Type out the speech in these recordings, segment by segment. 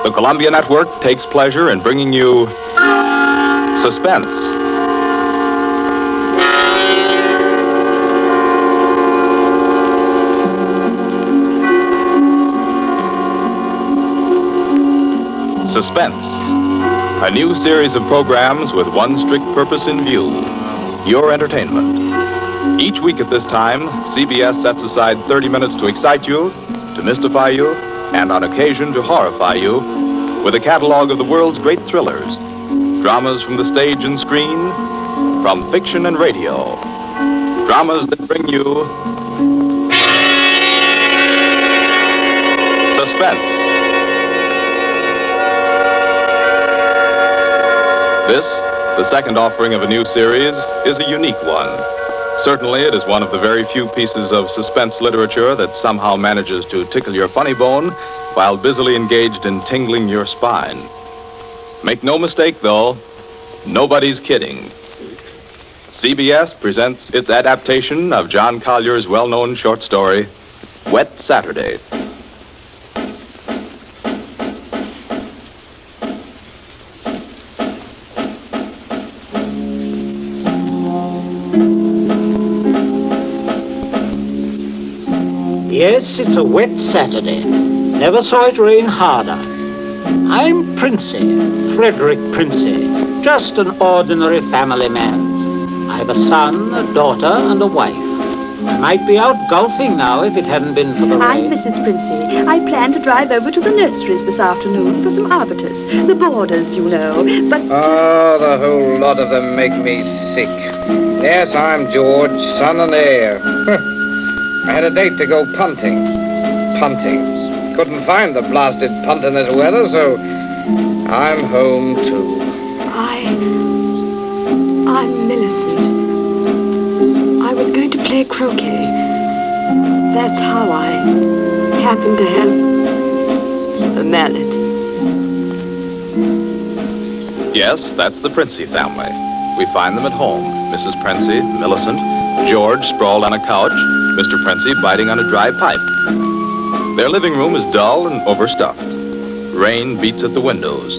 The Columbia Network takes pleasure in bringing you Suspense. Suspense, a new series of programs with one strict purpose in view, your entertainment. Each week at this time, CBS sets aside 30 minutes to excite you, to mystify you, and on occasion to horrify you with a catalog of the world's great thrillers, dramas from the stage and screen, from fiction and radio, dramas that bring you suspense. This, the second offering of a new series, is a unique one. Certainly, it is one of the very few pieces of suspense literature that somehow manages to tickle your funny bone while busily engaged in tingling your spine. Make no mistake, though, nobody's kidding. CBS presents its adaptation of John Collier's well-known short story, Wet Saturday. Yes, it's a wet Saturday. Never saw it rain harder. I'm Princey, Frederick Princey, just an ordinary family man. I've a son, a daughter, and a wife. I might be out golfing now if it hadn't been for the rain. I'm Mrs. Princey. I plan to drive over to the nurseries this afternoon for some arbutus. The borders, you know, but... Oh, the whole lot of them make me sick. Yes, I'm George, son and heir. I had a date to go punting. Couldn't find the blasted punt in this weather, so I'm home too. I'm Millicent. I was going to play croquet. That's how I happened to have a mallet. Yes, that's the Princey family. We find them at home. Mrs. Princey, Millicent, George sprawled on a couch, Mr. Princey biting on a dry pipe. Their living room is dull and overstuffed. Rain beats at the windows.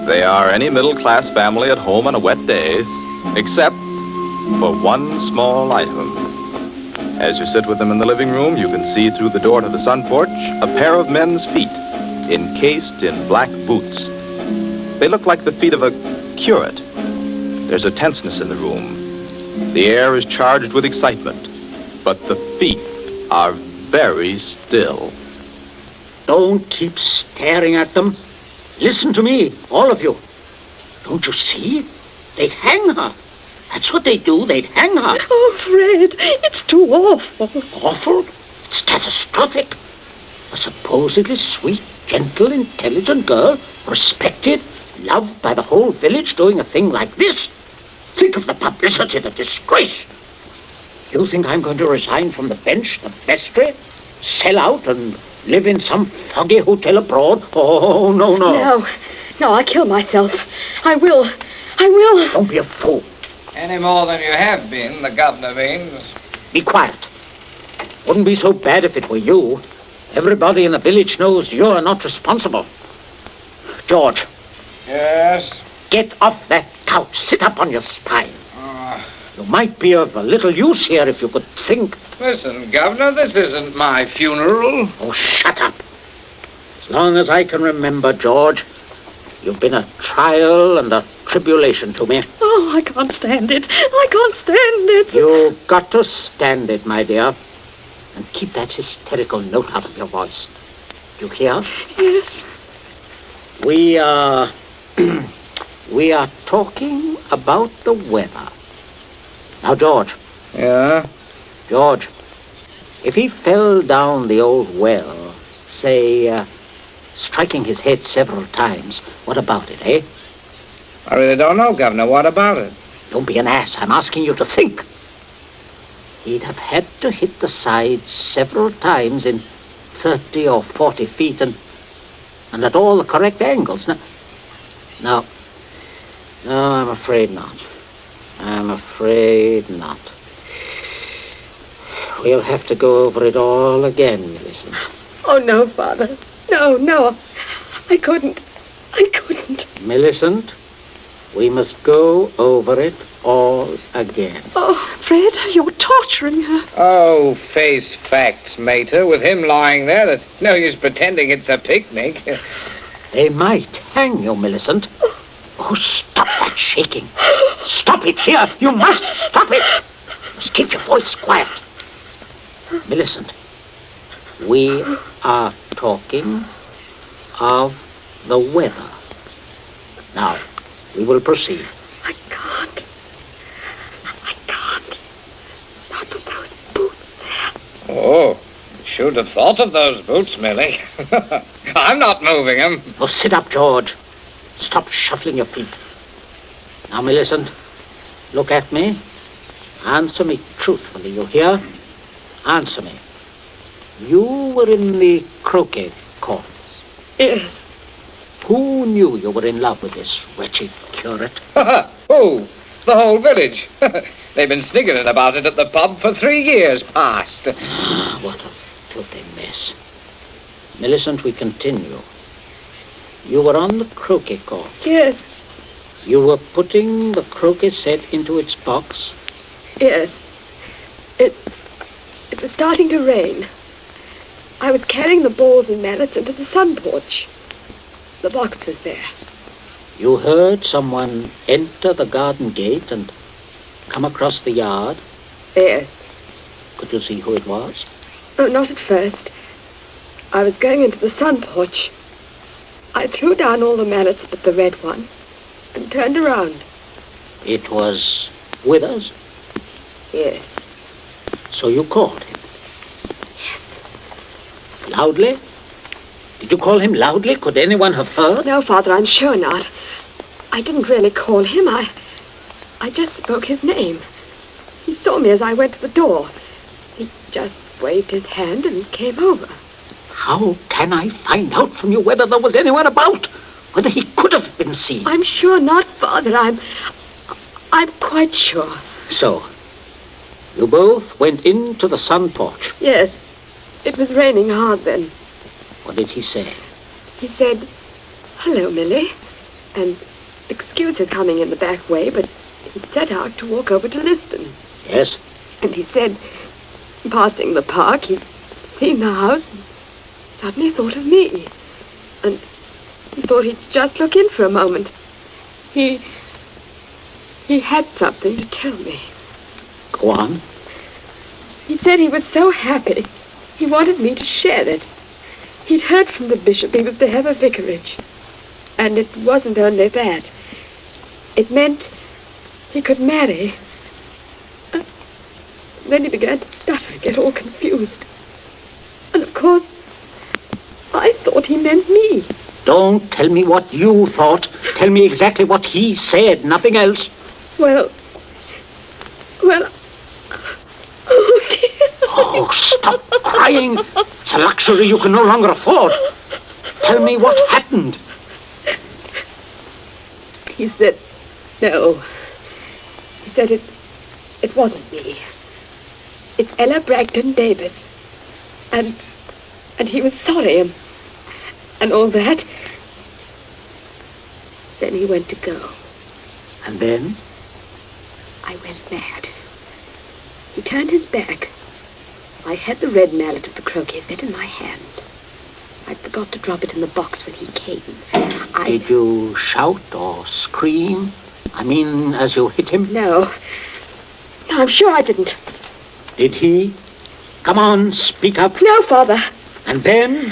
They are any middle-class family at home on a wet day, except for one small item. As you sit with them in the living room, you can see through the door to the sun porch a pair of men's feet, encased in black boots. They look like the feet of a curate. There's a tenseness in the room. The air is charged with excitement, but the feet are very still. Don't keep staring at them. Listen to me, all of you. Don't you see? They'd hang her. That's what they do. They'd hang her. Oh, Fred, it's too awful. Awful? It's catastrophic. A supposedly sweet, gentle, intelligent girl, respected, loved by the whole village, doing a thing like this. Think of the publicity, the disgrace. You think I'm going to resign from the bench, the vestry, sell out and live in some foggy hotel abroad? Oh, no. No, I'll kill myself. I will. Don't be a fool. Any more than you have been, the governor means. Be quiet. Wouldn't be so bad if it were you. Everybody in the village knows you're not responsible. George. Yes? Get off that couch. Sit up on your spine. You might be of a little use here if you could think. Listen, Governor, this isn't my funeral. Oh, shut up. As long as I can remember, George, you've been a trial and a tribulation to me. Oh, I can't stand it. You've got to stand it, my dear. And keep that hysterical note out of your voice. Do you hear? Yes. We are talking about the weather. Now, George. Yeah? George, if he fell down the old well, say, striking his head several times, what about it, eh? I really don't know, Governor. What about it? Don't be an ass. I'm asking you to think. He'd have had to hit the side several times in 30 or 40 feet and at all the correct angles. No, I'm afraid not. We'll have to go over it all again, Millicent. Oh, no, Father. No. I couldn't. Millicent, we must go over it all again. Oh, Fred, you're torturing her. Oh, face facts, mater. With him lying there, there's no use pretending it's a picnic. They might hang you, Millicent. Oh, stop that shaking. Stop it here. You must stop it. Just keep your voice quiet. Millicent, we are talking of the weather. Now, we will proceed. I can't. Not with those boots there. Oh, should have thought of those boots, Millie. I'm not moving them. Oh, sit up, George. Stop shuffling your feet. Now, Millicent, look at me. Answer me truthfully, you hear? Answer me. You were in the croquet courts. Yes. Who knew you were in love with this wretched curate? Oh, the whole village. They've been sniggering about it at the pub for 3 years past. What a filthy mess. Millicent, we continue. You were on the croquet court. Yes. You were putting the croquet set into its box. Yes. It was starting to rain. I was carrying the balls and mallets into the sun porch. The box was there. You heard someone enter the garden gate and come across the yard. Yes. Could you see who it was? Oh, not at first. I was going into the sun porch. I threw down all the mallets but the red one and turned around. It was Withers. Yes. So you called him? Loudly? Did you call him loudly? Could anyone have heard? No, Father, I'm sure not. I didn't really call him. I just spoke his name. He saw me as I went to the door. He just waved his hand and came over. How can I find out from you whether there was anyone about? Whether he could have been seen? I'm sure not, Father. I'm quite sure. So, you both went into the sun porch. Yes. It was raining hard then. What did he say? He said, "Hello, Millie," and excuse his coming in the back way, but he set out to walk over to Liston. Yes? And he said, passing the park, he'd seen the house and suddenly thought of me. And he thought he'd just look in for a moment. He had something to tell me. Go on. He said he was so happy, he wanted me to share it. He'd heard from the bishop he was to have a vicarage. And it wasn't only that. It meant he could marry. Then he began to stutter and get all confused. And of course, I thought he meant me. Don't tell me what you thought. Tell me exactly what he said, nothing else. Well, oh dear. Oh, stop crying. It's a luxury you can no longer afford. Tell me what happened. He said, no. He said it wasn't me. It's Ella Bragdon Davis. And he was sorry and all that. Then he went to go. And then? I went mad. He turned his back. I had the red mallet of the croquet set in my hand. I forgot to drop it in the box when he came. Did you shout or scream? I mean, as you hit him? No, I'm sure I didn't. Did he? Come on, speak up. No, Father. And then?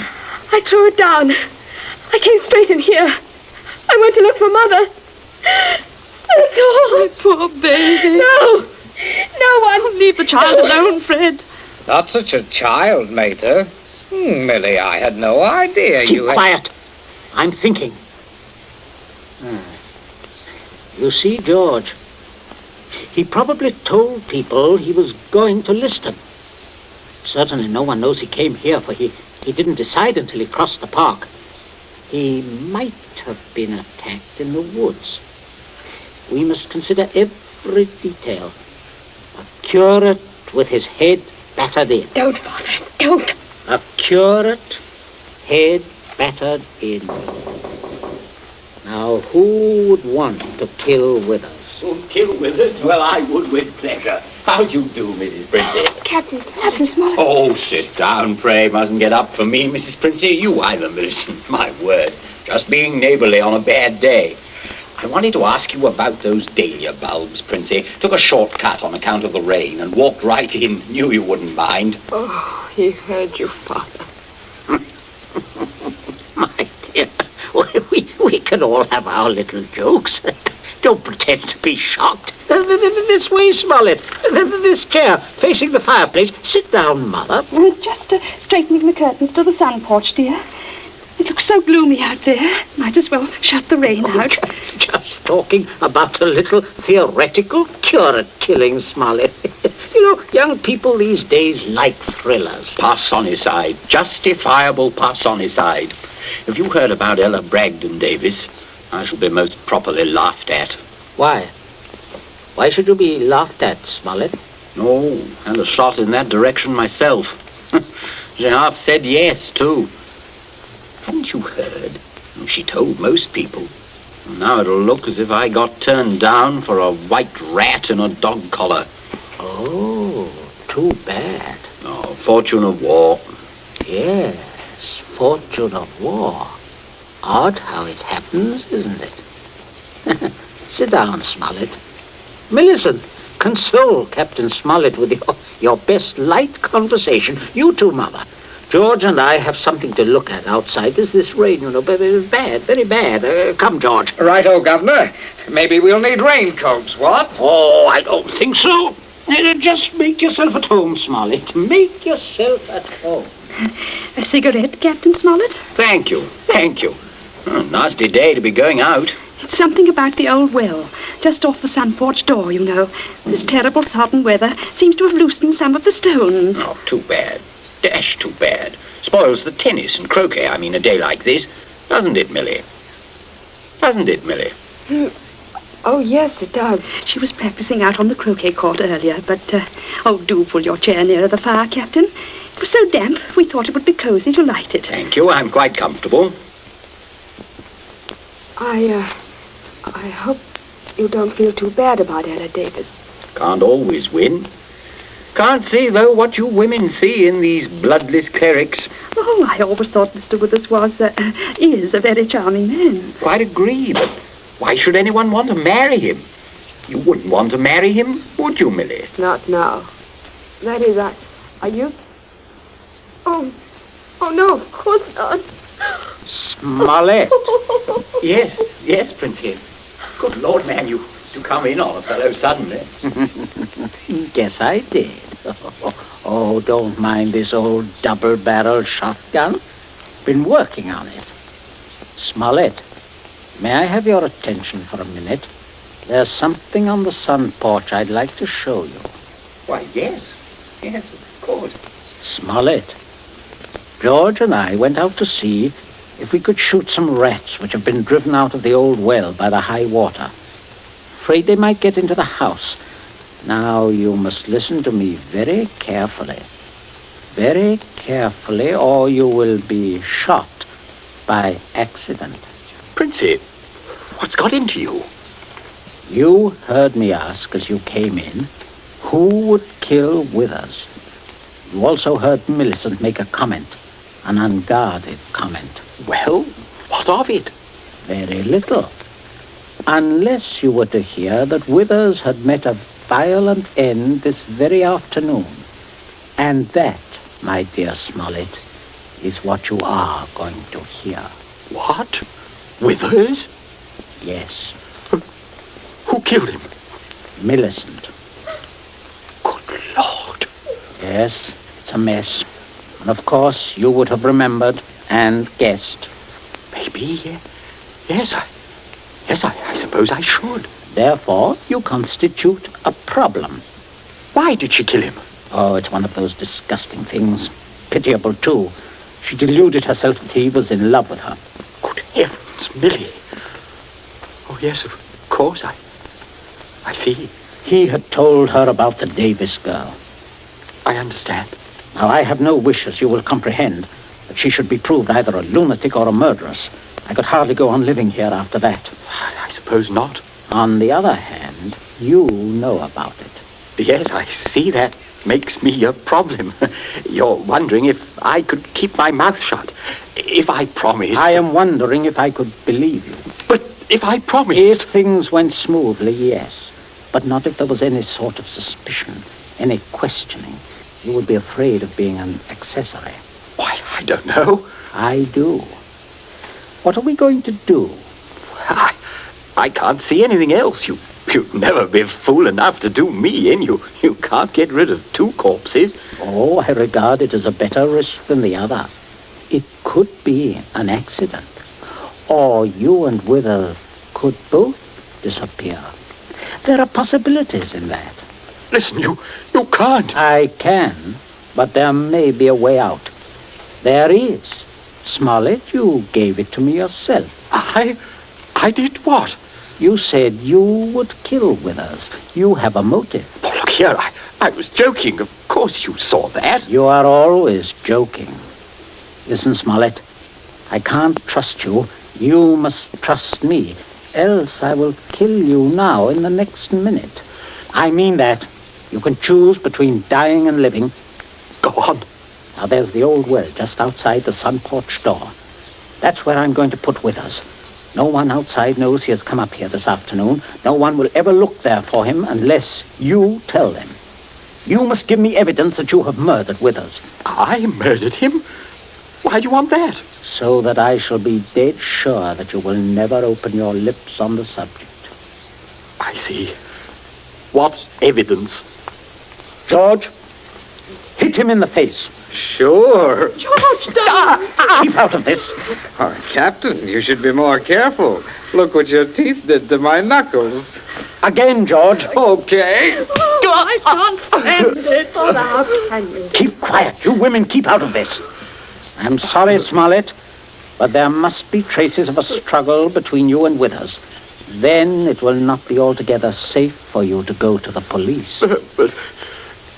I threw it down. I came straight in here. I went to look for Mother. That's all. My poor baby. No one. Leave the child alone, Fred. Not such a child, mater. Millie, I had no idea Keep you had... quiet. I'm thinking. You see, George, he probably told people he was going to Liston. Certainly no one knows he came here, for he didn't decide until he crossed the park. He might have been attacked in the woods. We must consider every detail. A curate with his head battered in. Don't, Father, don't. A curate, head battered in. Now, who would want to kill Withers? Kill Withers? Well, I would with pleasure. How do you do, Mrs. Princey? Captain Smollett. Oh, sit down, pray. Mustn't get up for me, Mrs. Princey. You either, Millicent. My word. Just being neighbourly on a bad day. I wanted to ask you about those dahlia bulbs, Princey. Took a shortcut on account of the rain and walked right in. Knew you wouldn't mind. Oh, he heard you, Father. My dear, we can all have our little jokes. Don't pretend to be shocked. This way, Smollett. This chair, facing the fireplace. Sit down, Mother. Just straightening the curtains to the sun porch, dear. It looks so gloomy out there. Might as well shut the rain out. Just talking about a little theoretical cure at killing, Smollett. Young people these days like thrillers. Parsonicide. Justifiable parsonicide. Have you heard about Ella Bragdon Davis? I shall be most properly laughed at. Why? Why should you be laughed at, Smollett? No, and a shot in that direction myself. She half said yes, too. Haven't you heard? She told most people. Now it'll look as if I got turned down for a white rat in a dog collar. Oh, too bad. Oh, fortune of war. Yes, fortune of war. Odd how it happens, isn't it? Sit down, Smollett. Millicent, console Captain Smollett with your best light conversation. You too, Mother. George and I have something to look at outside. There's this rain, very bad, very bad. Come, George. Right-o, Governor. Maybe we'll need raincoats, what? Oh, I don't think so. Just make yourself at home, Smollett. Make yourself at home. A cigarette, Captain Smollett? Thank you. Nasty day to be going out. It's something about the old well, just off the sun porch door, This terrible sodden weather seems to have loosened some of the stones. Oh, too bad. Dash too bad. Spoils the tennis and croquet, a day like this. Doesn't it, Millie? Oh, yes, it does. She was practicing out on the croquet court earlier, but, do pull your chair nearer the fire, Captain. It was so damp, we thought it would be cozy to light it. Thank you, I'm quite comfortable. I hope you don't feel too bad about Ella Davis. Can't always win. Can't see, though, what you women see in these bloodless clerics. Oh, I always thought Mr. Withers is a very charming man. Quite agree, but why should anyone want to marry him? You wouldn't want to marry him, would you, Millie? Not now. That is, are you? Oh, no, of course not. Smollett. Yes, Princess. Good Lord, man, you come in on a fellow suddenly. Guess I did. Oh, don't mind this old double-barreled shotgun. Been working on it. Smollett, may I have your attention for a minute? There's something on the sun porch I'd like to show you. Why, yes, of course. Smollett, George and I went out to see if we could shoot some rats which have been driven out of the old well by the high water. Afraid they might get into the house. Now, you must listen to me very carefully. Very carefully, or you will be shot by accident. Princey, what's got into you? You heard me ask as you came in, who would kill Withers? You also heard Millicent make a comment, an unguarded comment. Well, what of it? Very little. Unless you were to hear that Withers had met a violent end this very afternoon. And that, my dear Smollett, is what you are going to hear. What? Withers? Yes. Who killed him? Millicent. Good Lord. Yes, it's a mess. And of course, you would have remembered and guessed. Maybe, yes, I suppose I should. Therefore, you constitute a problem. Why did she kill him? Oh, it's one of those disgusting things. Pitiable, too. She deluded herself that he was in love with her. Good heavens, Millie. Oh, yes, of course, I see. He had told her about the Davis girl. I understand. Now, I have no wish, as you will comprehend, that she should be proved either a lunatic or a murderess. I could hardly go on living here after that. I suppose not. On the other hand, you know about it. Yes, I see that makes me a problem. You're wondering if I could keep my mouth shut. If I promised... I am wondering if I could believe you. But if I promised... If things went smoothly, yes. But not if there was any sort of suspicion, any questioning. You would be afraid of being an accessory. Why, I don't know. I do. What are we going to do? I can't see anything else. You'd never be fool enough to do me in. You can't get rid of two corpses. Oh, I regard it as a better risk than the other. It could be an accident. Or you and Withers could both disappear. There are possibilities in that. Listen, you can't. I can, but there may be a way out. There is. Smollett, you gave it to me yourself. I did what? You said you would kill Withers. You have a motive. Oh, look here, I was joking. Of course you saw that. You are always joking. Listen, Smollett, I can't trust you. You must trust me. Else I will kill you now in the next minute. I mean that. You can choose between dying and living. Go on. Now, there's the old well just outside the sun porch door. That's where I'm going to put Withers. No one outside knows he has come up here this afternoon. No one will ever look there for him unless you tell them. You must give me evidence that you have murdered Withers. I murdered him? Why do you want that? So that I shall be dead sure that you will never open your lips on the subject. I see. What evidence? George, hit him in the face. Sure. George, don't! Keep out of this. Oh, Captain, you should be more careful. Look what your teeth did to my knuckles. Again, George. Okay. Oh, I can't stand it. Oh, how can you? Keep quiet. You women keep out of this. I'm sorry, Smollett, but there must be traces of a struggle between you and Withers. Then it will not be altogether safe for you to go to the police. But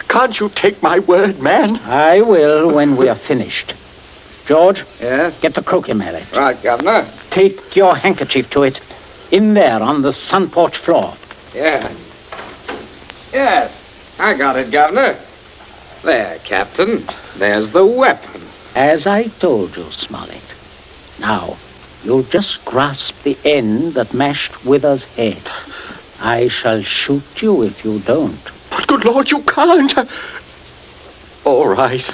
can't you take my word, man? I will when we are finished. George? Yes? Get the croquet mallet. Right, Governor. Take your handkerchief to it. In there on the sun porch floor. Yeah. Yes, I got it, Governor. There, Captain. There's the weapon. As I told you, Smollett. Now, you'll just grasp the end that mashed Withers' head. I shall shoot you if you don't. But good Lord, you can't. All right.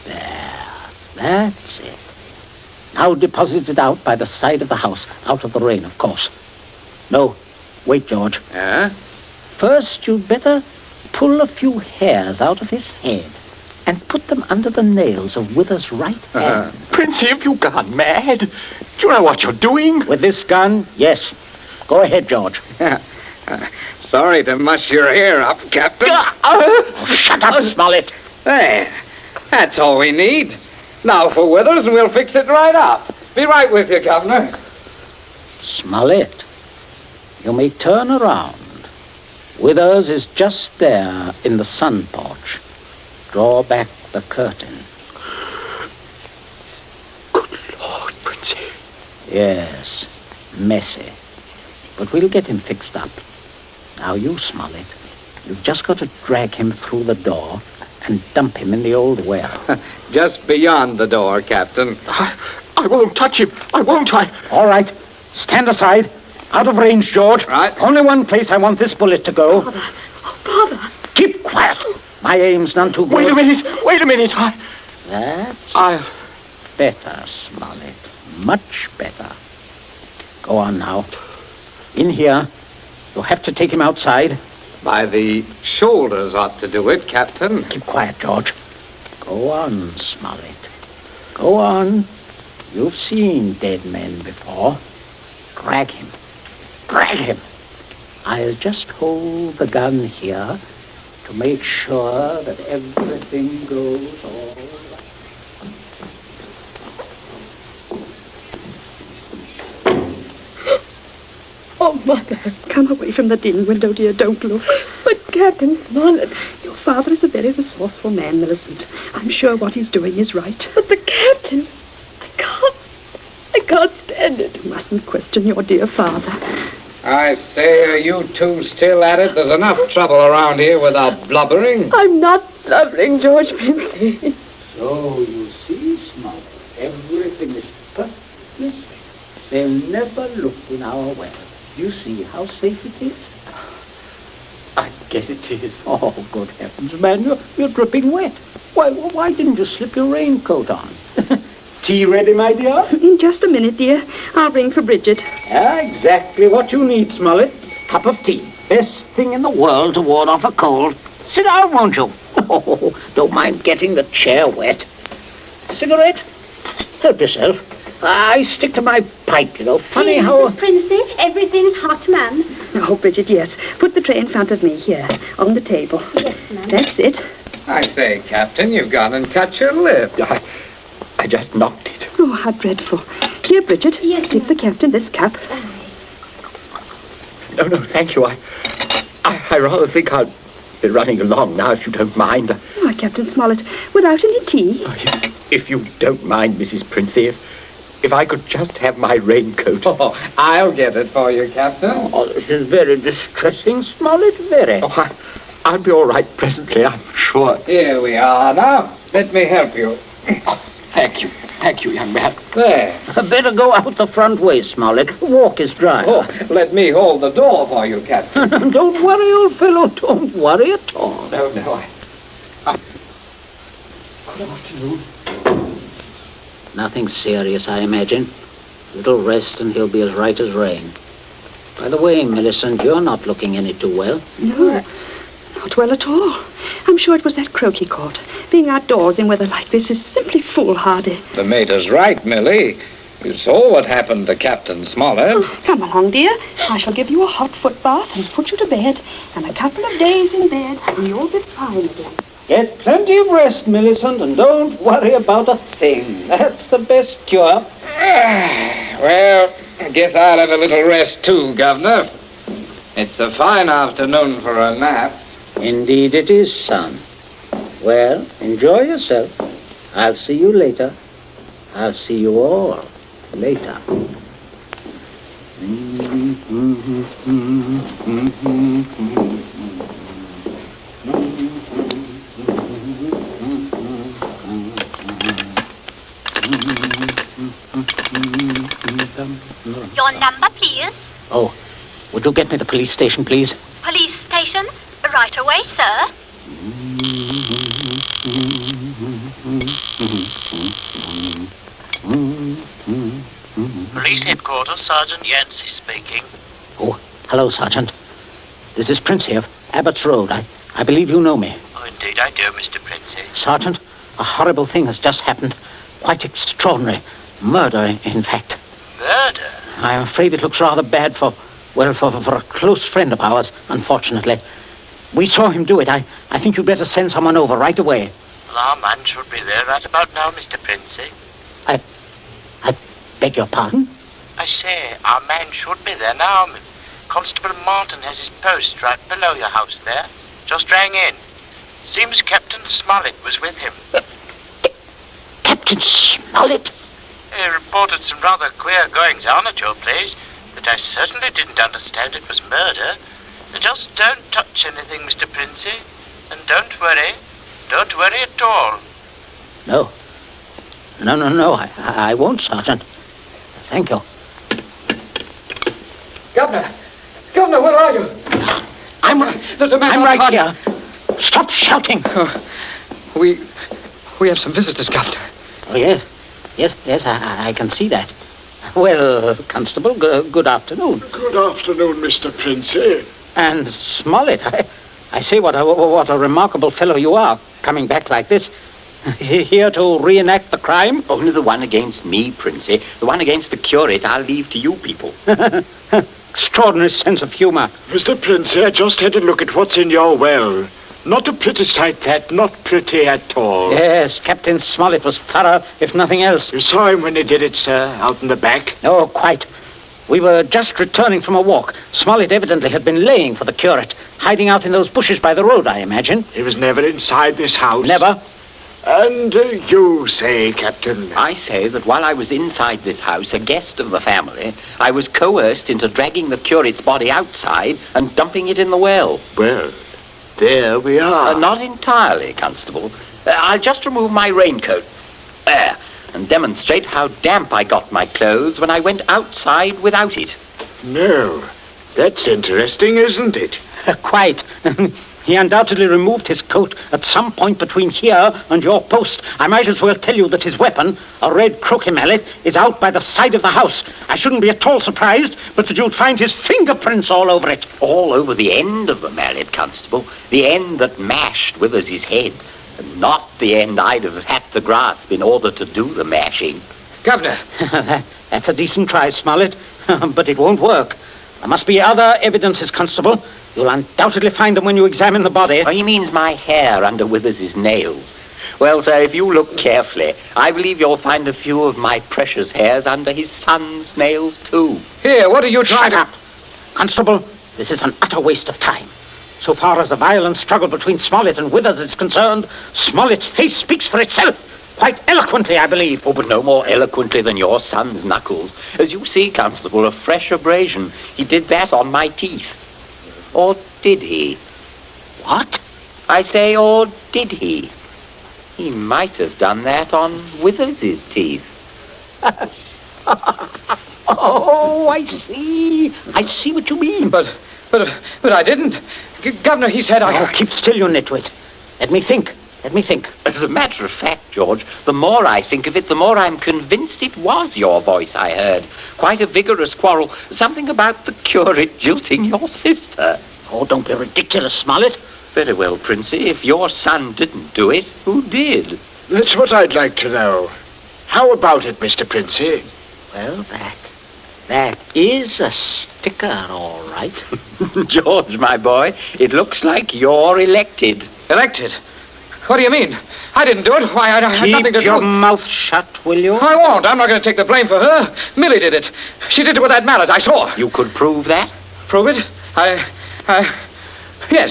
There. That's it. Now deposit it out by the side of the house, out of the rain, of course. No, wait, George. First, you'd better pull a few hairs out of his head and put them under the nails of Withers' right hand. Princey, have you gone mad? Do you know what you're doing? With this gun, yes. Go ahead, George. Sorry to muss your hair up, Captain. Shut up, Smollett. There. That's all we need. Now for Withers, and we'll fix it right up. Be right with you, Governor. Smollett, you may turn around. Withers is just there in the sun porch. Draw back the curtain. Good Lord, Princey. Yes, messy. But we'll get him fixed up. Now you, Smollett, you've just got to drag him through the door and dump him in the old well. Just beyond the door, Captain. I won't touch him. I won't. All right. Stand aside. Out of range, George. Right. Only one place I want this bullet to go. Father. Oh, Father. Keep quiet. My aim's none too good. Wait a minute. That's better, Smollett. Much better. Go on now. In here. You'll have to take him outside. By the shoulders ought to do it, Captain. Keep quiet, George. Go on, Smollett. Go on. You've seen dead men before. Drag him. Drag him. I'll just hold the gun here to make sure that everything goes all right. Oh, Mother, come away from the dim window, dear. Don't look. But Captain Smollett. Your father is a very resourceful man, Millicent. I'm sure what he's doing is right. But the Captain. can't stand it. You mustn't question your dear father. I say, are you two still at it? There's enough trouble around here without blubbering. I'm not blubbering, George Princey. So, you see, Small, everything is perfectly safe. They'll never look in our well. You see how safe it is? I guess it is. Oh, good heavens, man, you're dripping wet. Why didn't you slip your raincoat on? Tea ready, my dear? In just a minute, dear. I'll ring for Bridget. Exactly what you need, Smollett. Cup of tea. Best thing in the world to ward off a cold. Sit down, won't you? Oh, don't mind getting the chair wet. Cigarette? Help yourself. I stick to my pipe, you know. Funny how... Princey, everything's hot, ma'am. Oh, Bridget, yes. Put the tray in front of me here, on the table. Yes, ma'am. That's it. I say, Captain, you've gone and cut your lip. I just knocked it. Oh, how dreadful. Here, Bridget, Yes, give the captain this cup. No, thank you. I rather think I'll be running along now, if you don't mind. Why, Captain Smollett, without any tea? Oh, if you don't mind, Mrs. Princey, if I could just have my raincoat. Oh, I'll get it for you, Captain. Oh, this is very distressing, Smollett, very. Oh, I'll be all right presently, I'm sure. Here we are now. Let me help you. Thank you, young man. There. Better go out the front way, Smollett. Walk is dry. Oh, let me hold the door for you, Captain. Don't worry, old fellow. Don't worry at all. No, Good afternoon. Nothing serious, I imagine. Little rest and he'll be as right as rain. By the way, Millicent, you're not looking any too well. No, not well at all. I'm sure it was that croak he caught. Being outdoors in weather like this is simply foolhardy. The mater's right, Millie. You saw what happened to Captain Smollett. Oh, come along, dear. I shall give you a hot foot bath and put you to bed. And a couple of days in bed, and you'll be fine again. Get plenty of rest, Millicent, and don't worry about a thing. That's the best cure. Well, I guess I'll have a little rest too, Governor. It's a fine afternoon for a nap. Indeed it is, son. Well, enjoy yourself. I'll see you later. I'll see you all later. Your number, please. Oh, would you get me the police station, please? Police station. Right away, sir. Police headquarters, Sergeant Yancey speaking. Oh, hello, Sergeant. This is Prince here, Abbott's Road. I believe you know me. Oh, indeed I do, Mr. Princey. Sergeant, a horrible thing has just happened. Quite extraordinary. Murder, in fact. Murder? I'm afraid it looks rather bad for a close friend of ours, unfortunately. We saw him do it. I think you'd better send someone over right away. Well, our man should be there right about now, Mr. Princey. I beg your pardon? I say, our man should be there now. Constable Martin has his post right below your house there. Just rang in. Seems Captain Smollett was with him. Captain Smollett? He reported some rather queer goings-on at your place, but I certainly didn't understand it was murder. Just don't touch anything, Mr. Princey, and don't worry. Don't worry at all. No. I won't, Sergeant. Thank you. Governor, where are you? There's a man I'm on right the here. Stop shouting. We have some visitors, Governor. Oh, yes, I can see that. Well, Constable, good afternoon. Good afternoon, Mr. Princey. And Smollett, I say what a remarkable fellow you are, coming back like this. Here to reenact the crime? Only the one against me, Princey. The one against the curate I'll leave to you people. Extraordinary sense of humor. Mr. Princey, I just had a look at what's in your well. Not a pretty sight, that. Not pretty at all. Yes, Captain Smollett was thorough, if nothing else. You saw him when he did it, sir, out in the back? Oh, quite. We were just returning from a walk. Smollett evidently had been laying for the curate, hiding out in those bushes by the road, I imagine. He was never inside this house? Never. And you say, Captain? I say that while I was inside this house, a guest of the family, I was coerced into dragging the curate's body outside and dumping it in the well. Well, there we are. Not entirely, Constable. I'll just remove my raincoat. There. And demonstrate how damp I got my clothes when I went outside without it. No. That's interesting, isn't it? Quite. He undoubtedly removed his coat at some point between here and your post. I might as well tell you that his weapon, a red croquet mallet, is out by the side of the house. I shouldn't be at all surprised, but that you'd find his fingerprints all over it. All over the end of the mallet, Constable. The end that mashed Withers' head. And not the end I'd have had to grasp in order to do the mashing. Governor! That's a decent try, Smollett, but it won't work. There must be other evidences, Constable. You'll undoubtedly find them when you examine the body. Oh, he means my hair under Withers' nails. Well, sir, if you look carefully, I believe you'll find a few of my precious hairs under his son's nails, too. Here, what are you trying Shut up. Constable, this is an utter waste of time. So far as the violent struggle between Smollett and Withers is concerned, Smollett's face speaks for itself. Quite eloquently, I believe. Oh, but no more eloquently than your son's knuckles. As you see, Constable, a fresh abrasion. He did that on my teeth. Or did he? What? I say, or did he? He might have done that on Withers' teeth. Oh, I see. I see what you mean. But I didn't. Governor, he said I... Oh, keep still, you nitwit. Let me think. As a matter of fact, George, the more I think of it, the more I'm convinced it was your voice I heard. Quite a vigorous quarrel. Something about the curate jilting your sister. Oh, don't be ridiculous, Smollett. Very well, Princey. If your son didn't do it, who did? That's what I'd like to know. How about it, Mr. Princey? Well, that is a sticker, all right. George, my boy, it looks like you're elected. Elected? What do you mean? I didn't do it. Why, I had nothing to do. Keep your mouth shut, will you? I won't. I'm not going to take the blame for her. Millie did it. She did it with that mallet. I saw. You could prove that? Prove it? Yes.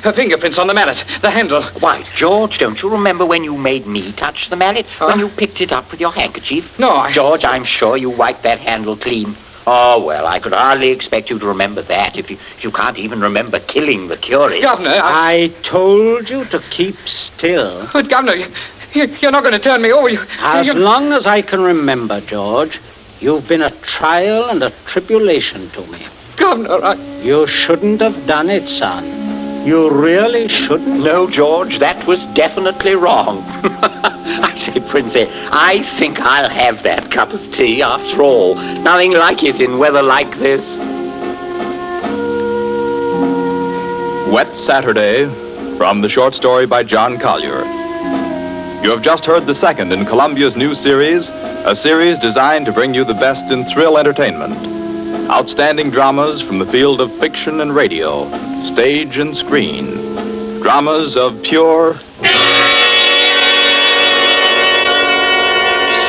Her fingerprints on the mallet. The handle. Why, George, don't you remember when you made me touch the mallet? When you picked it up with your handkerchief? No, George, I'm sure you wiped that handle clean. Oh, well, I could hardly expect you to remember that if you can't even remember killing the curate. Governor, I told you to keep still. But, Governor, you're not going to turn me over. As long as I can remember, George, you've been a trial and a tribulation to me. Governor, You shouldn't have done it, son. You really shouldn't. No, George, that was definitely wrong. I say, Princey, I think I'll have that cup of tea after all. Nothing like it in weather like this. Wet Saturday, from the short story by John Collier. You have just heard the second in Columbia's new series, a series designed to bring you the best in thrill entertainment. Outstanding dramas from the field of fiction and radio, stage and screen. Dramas of pure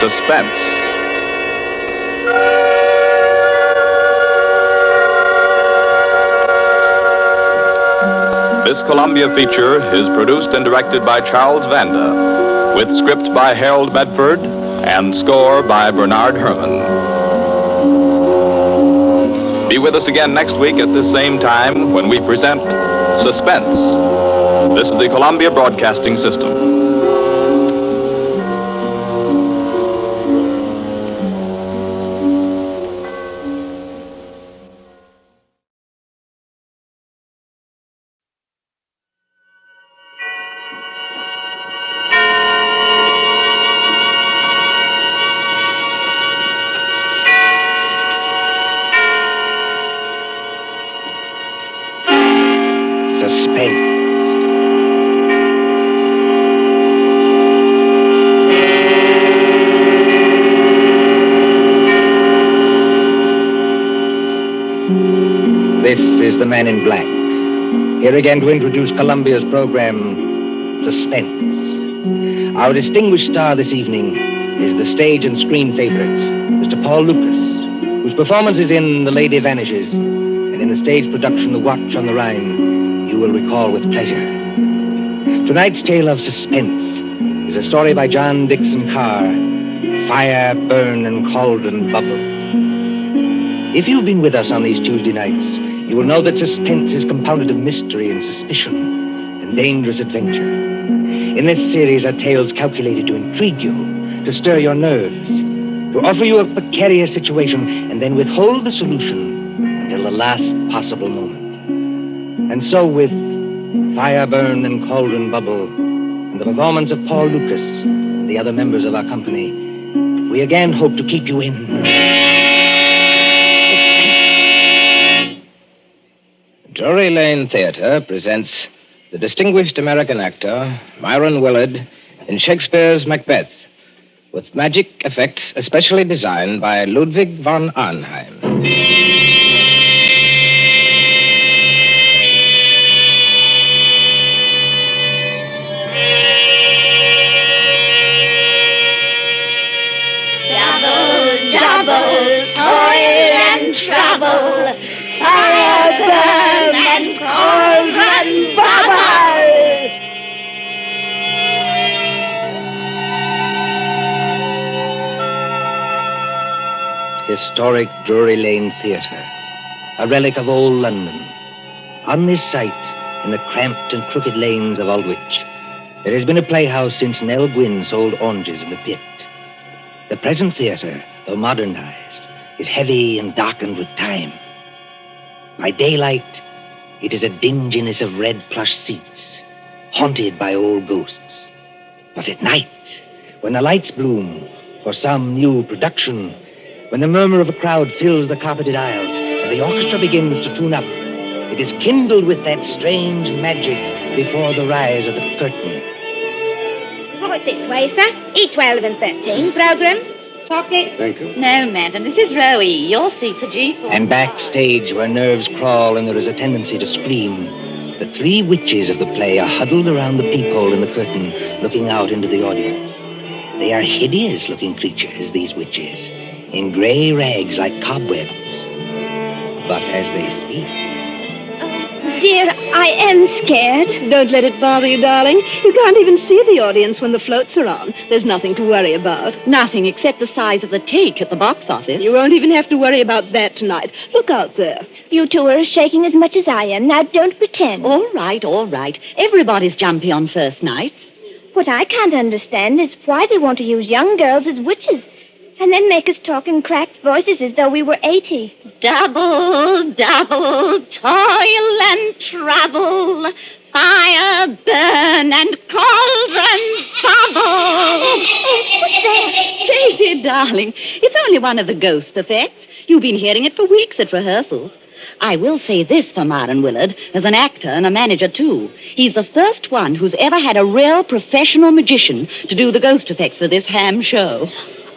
suspense. This Columbia feature is produced and directed by Charles Vanda, with script by Harold Medford and score by Bernard Herrmann. Be with us again next week at this same time when we present Suspense. This is the Columbia Broadcasting System. This is the Man in Black, here again to introduce Columbia's program, Suspense. Our distinguished star this evening is the stage and screen favorite, Mr. Paul Lucas, whose performances in The Lady Vanishes and in the stage production The Watch on the Rhine you will recall with pleasure. Tonight's tale of suspense is a story by John Dixon Carr, Fire, Burn and Cauldron Bubble. If you've been with us on these Tuesday nights, you will know that suspense is compounded of mystery and suspicion and dangerous adventure. In this series are tales calculated to intrigue you, to stir your nerves, to offer you a precarious situation and then withhold the solution until the last possible moment. And so with Fire, Burn and Cauldron Bubble and the performance of Paul Lucas and the other members of our company, we again hope to keep you in... Drury Lane Theatre presents the distinguished American actor Myron Willard in Shakespeare's Macbeth, with magic effects especially designed by Ludwig von Arnheim. Double, double, toil and trouble, fire, burn, and cauldron bubble. Historic Drury Lane Theatre, a relic of old London. On this site, in the cramped and crooked lanes of Aldwych, there has been a playhouse since Nell Gwynn sold oranges in the pit. The present theatre, though modernized, is heavy and darkened with time. By daylight, it is a dinginess of red plush seats, haunted by old ghosts. But at night, when the lights bloom for some new production, when the murmur of a crowd fills the carpeted aisles and the orchestra begins to tune up, it is kindled with that strange magic before the rise of the curtain. Right this way, sir. E12 and 13. Program. Chocolate. Thank you. No, madam. This is Rowie. Your seat's a G4. And backstage, where nerves crawl and there is a tendency to spleen, the three witches of the play are huddled around the peephole in the curtain, looking out into the audience. They are hideous-looking creatures, these witches, in grey rags like cobwebs. But as they speak... Dear, I am scared. Don't let it bother you, darling. You can't even see the audience when the floats are on. There's nothing to worry about. Nothing except the size of the take at the box office. You won't even have to worry about that tonight. Look out there. You two are shaking as much as I am. Now, don't pretend. All right, all right. Everybody's jumpy on first nights. What I can't understand is why they want to use young girls as witches and then make us talk in cracked voices as though we were 80. Double, double, toil and trouble, fire, burn, and cauldron bubble. What's that? Katie, darling, it's only one of the ghost effects. You've been hearing it for weeks at rehearsals. I will say this for Myron Willard, as an actor and a manager, too. He's the first one who's ever had a real professional magician to do the ghost effects for this ham show.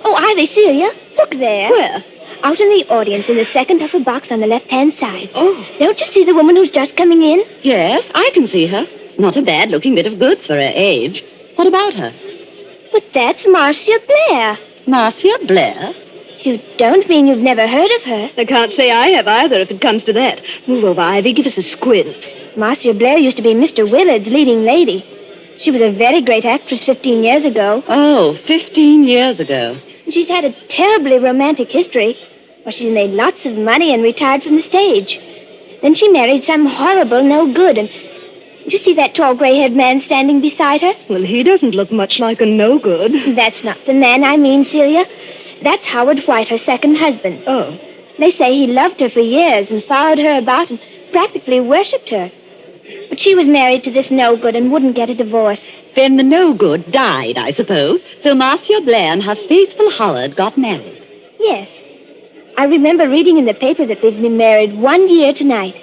Oh, Ivy, Celia, look there. Where? Out in the audience in the second upper box on the left-hand side. Oh. Don't you see the woman who's just coming in? Yes, I can see her. Not a bad-looking bit of goods for her age. What about her? But that's Marcia Blair. Marcia Blair? You don't mean you've never heard of her? I can't say I have either, if it comes to that. Move over, Ivy. Give us a squint. Marcia Blair used to be Mr. Willard's leading lady. She was a very great actress 15 years ago. Oh, 15 years ago. She's had a terribly romantic history. Well, she's made lots of money and retired from the stage. Then she married some horrible no-good, and... Did you see that tall gray-haired man standing beside her? Well, he doesn't look much like a no-good. That's not the man I mean, Celia. That's Howard White, her second husband. Oh. They say he loved her for years and followed her about and practically worshipped her. But she was married to this no-good and wouldn't get a divorce. Then the no-good died, I suppose, so Marcia Blair and her faithful Howard got married. Yes. I remember reading in the paper that they've been married 1 year tonight.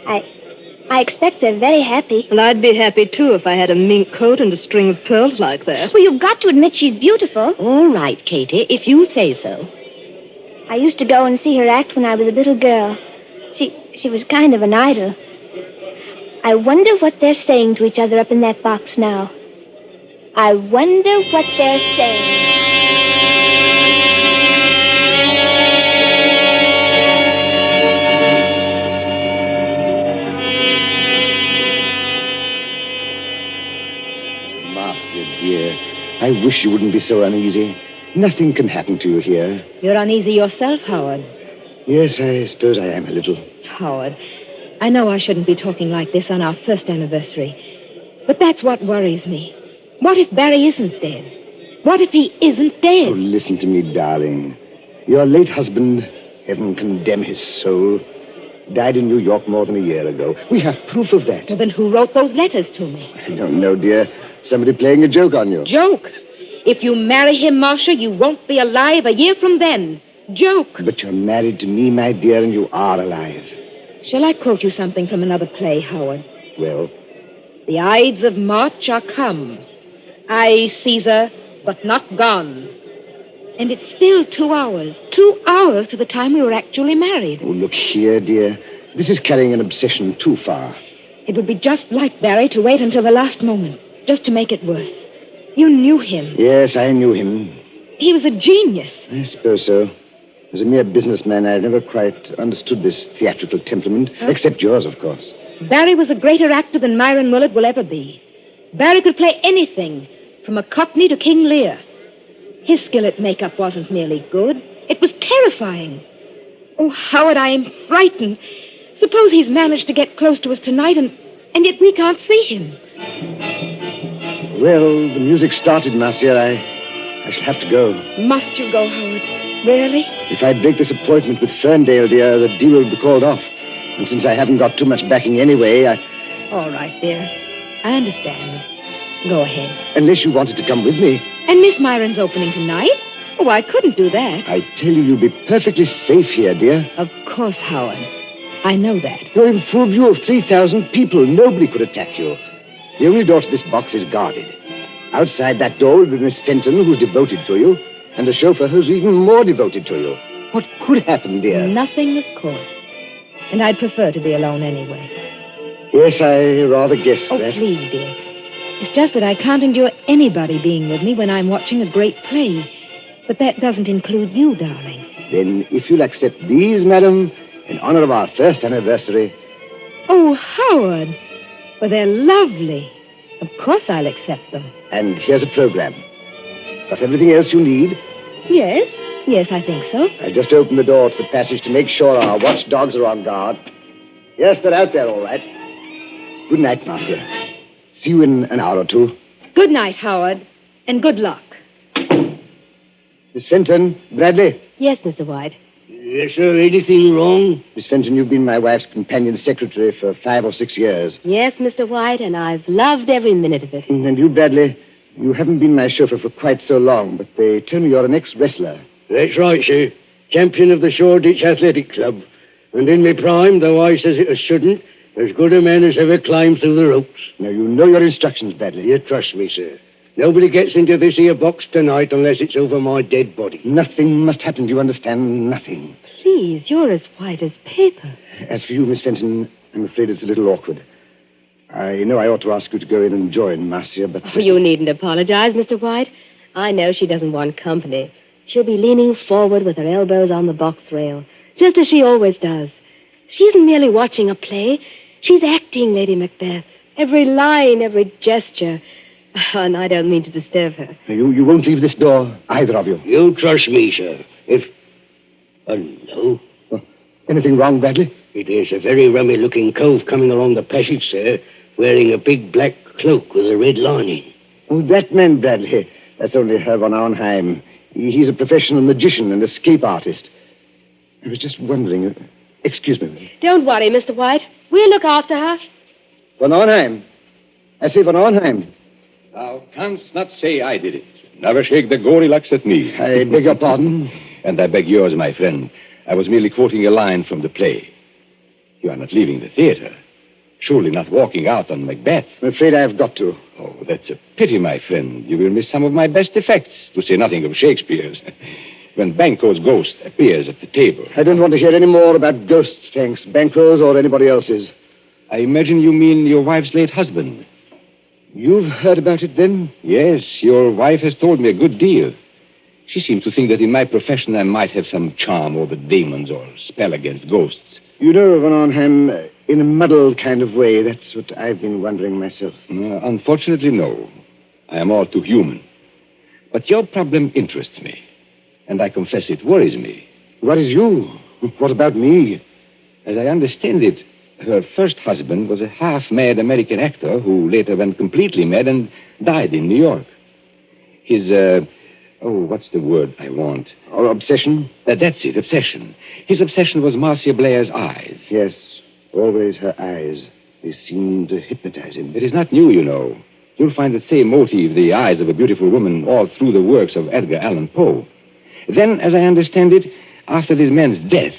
I expect they're very happy. Well, I'd be happy, too, if I had a mink coat and a string of pearls like that. Well, you've got to admit she's beautiful. All right, Katie, if you say so. I used to go and see her act when I was a little girl. She was kind of an idol. I wonder what they're saying to each other up in that box now. I wonder what they're saying. Marcia, dear, I wish you wouldn't be so uneasy. Nothing can happen to you here. You're uneasy yourself, Howard. Yes, I suppose I am a little. Howard, I know I shouldn't be talking like this on our first anniversary, but that's what worries me. What if Barry isn't dead? What if he isn't dead? Oh, listen to me, darling. Your late husband, heaven condemn his soul, died in New York more than a year ago. We have proof of that. Well, then who wrote those letters to me? I don't know, dear. Somebody playing a joke on you. Joke? If you marry him, Marcia, you won't be alive a year from then. Joke. But you're married to me, my dear, and you are alive. Shall I quote you something from another play, Howard? Well? The Ides of March are come. Aye, Caesar, but not gone. And it's still 2 hours. 2 hours to the time we were actually married. Oh, look here, dear. This is carrying an obsession too far. It would be just like Barry to wait until the last moment, just to make it worse. You knew him. Yes, I knew him. He was a genius. I suppose so. As a mere businessman, I never quite understood this theatrical temperament, except yours, of course. Barry was a greater actor than Myron Willard will ever be. Barry could play anything, from a Cockney to King Lear. His skill at makeup wasn't merely good. It was terrifying. Oh, Howard, I am frightened. Suppose he's managed to get close to us tonight, and yet we can't see him. Well, the music started, Marcia. I shall have to go. Must you go, Howard? Really? If I break this appointment with Ferndale, dear, the deal will be called off. And since I haven't got too much backing anyway, All right, dear. I understand. Go ahead. Unless you wanted to come with me. And Miss Myron's opening tonight? Oh, I couldn't do that. I tell you, you'll be perfectly safe here, dear. Of course, Howard. I know that. You're in full view of 3,000 people. Nobody could attack you. The only door to this box is guarded. Outside that door will be Miss Fenton, who's devoted to you, and the chauffeur who's even more devoted to you. What could happen, dear? Nothing, of course. And I'd prefer to be alone anyway. Yes, I rather guessed that. Oh, please, dear. It's just that I can't endure anybody being with me when I'm watching a great play. But that doesn't include you, darling. Then, if you'll accept these, madam, in honor of our first anniversary. Oh, Howard. Well, they're lovely. Of course I'll accept them. And here's a program. Got everything else you need? Yes. Yes, I think so. I just opened the door to the passage to make sure our watchdogs are on guard. Yes, they're out there, all right. Good night, Marcia. See you in an hour or two. Good night, Howard. And good luck. Miss Fenton, Bradley. Yes, Mr. White. Yes, sir. Anything wrong? Miss Fenton, you've been my wife's companion secretary for 5 or 6 years. Yes, Mr. White, and I've loved every minute of it. And you, Bradley, you haven't been my chauffeur for quite so long, but they tell me you're an ex-wrestler. That's right, sir. Champion of the Shoreditch Athletic Club. And in my prime, though I says it as shouldn't, as good a man as ever climbed through the ropes. Now, you know your instructions, Bradley. You trust me, sir. Nobody gets into this here box tonight unless it's over my dead body. Nothing must happen, do you understand? Nothing. Please, you're as white as paper. As for you, Miss Fenton, I'm afraid it's a little awkward. I know I ought to ask you to go in and join Marcia, but... Oh, you needn't apologize, Mr. White. I know she doesn't want company. She'll be leaning forward with her elbows on the box rail, just as she always does. She isn't merely watching a play. She's acting, Lady Macbeth. Every line, every gesture. And I don't mean to disturb her. You won't leave this door, either of you. You trust me, sir. No. Anything wrong, Bradley? It is a very rummy-looking cove coming along the passage, sir, wearing a big black cloak with a red lining. Oh, that man, Bradley. That's only Herr von Arnheim. He's a professional magician and escape artist. I was just wondering... excuse me. Don't worry, Mr. White. We'll look after her. Von Arnheim. I say Von Arnheim. Thou canst not say I did it. Never shake the gory-locks at me. I beg your pardon? And I beg yours, my friend. I was merely quoting a line from the play. You are not leaving the theater. Surely not walking out on Macbeth. I'm afraid I've got to. Oh, that's a pity, my friend. You will miss some of my best effects, to say nothing of Shakespeare's. When Banquo's ghost appears at the table. I don't want to hear any more about ghosts, thanks. Banquo's or anybody else's. I imagine you mean your wife's late husband. You've heard about it, then? Yes, your wife has told me a good deal. She seems to think that in my profession I might have some charm over demons or spell against ghosts. You know, Von Arnheim, in a muddled kind of way, that's what I've been wondering myself. Unfortunately, no. I am all too human. But your problem interests me. And I confess it worries me. Worries you? What about me? As I understand it, her first husband was a half-mad American actor who later went completely mad and died in New York. His, what's the word I want? Obsession? That's it, obsession. His obsession was Marcia Blair's eyes. Yes, always her eyes. They seemed to hypnotize him. It is not new, you know. You'll find the same motive, the eyes of a beautiful woman, all through the works of Edgar Allan Poe. Then, as I understand it, after this man's death,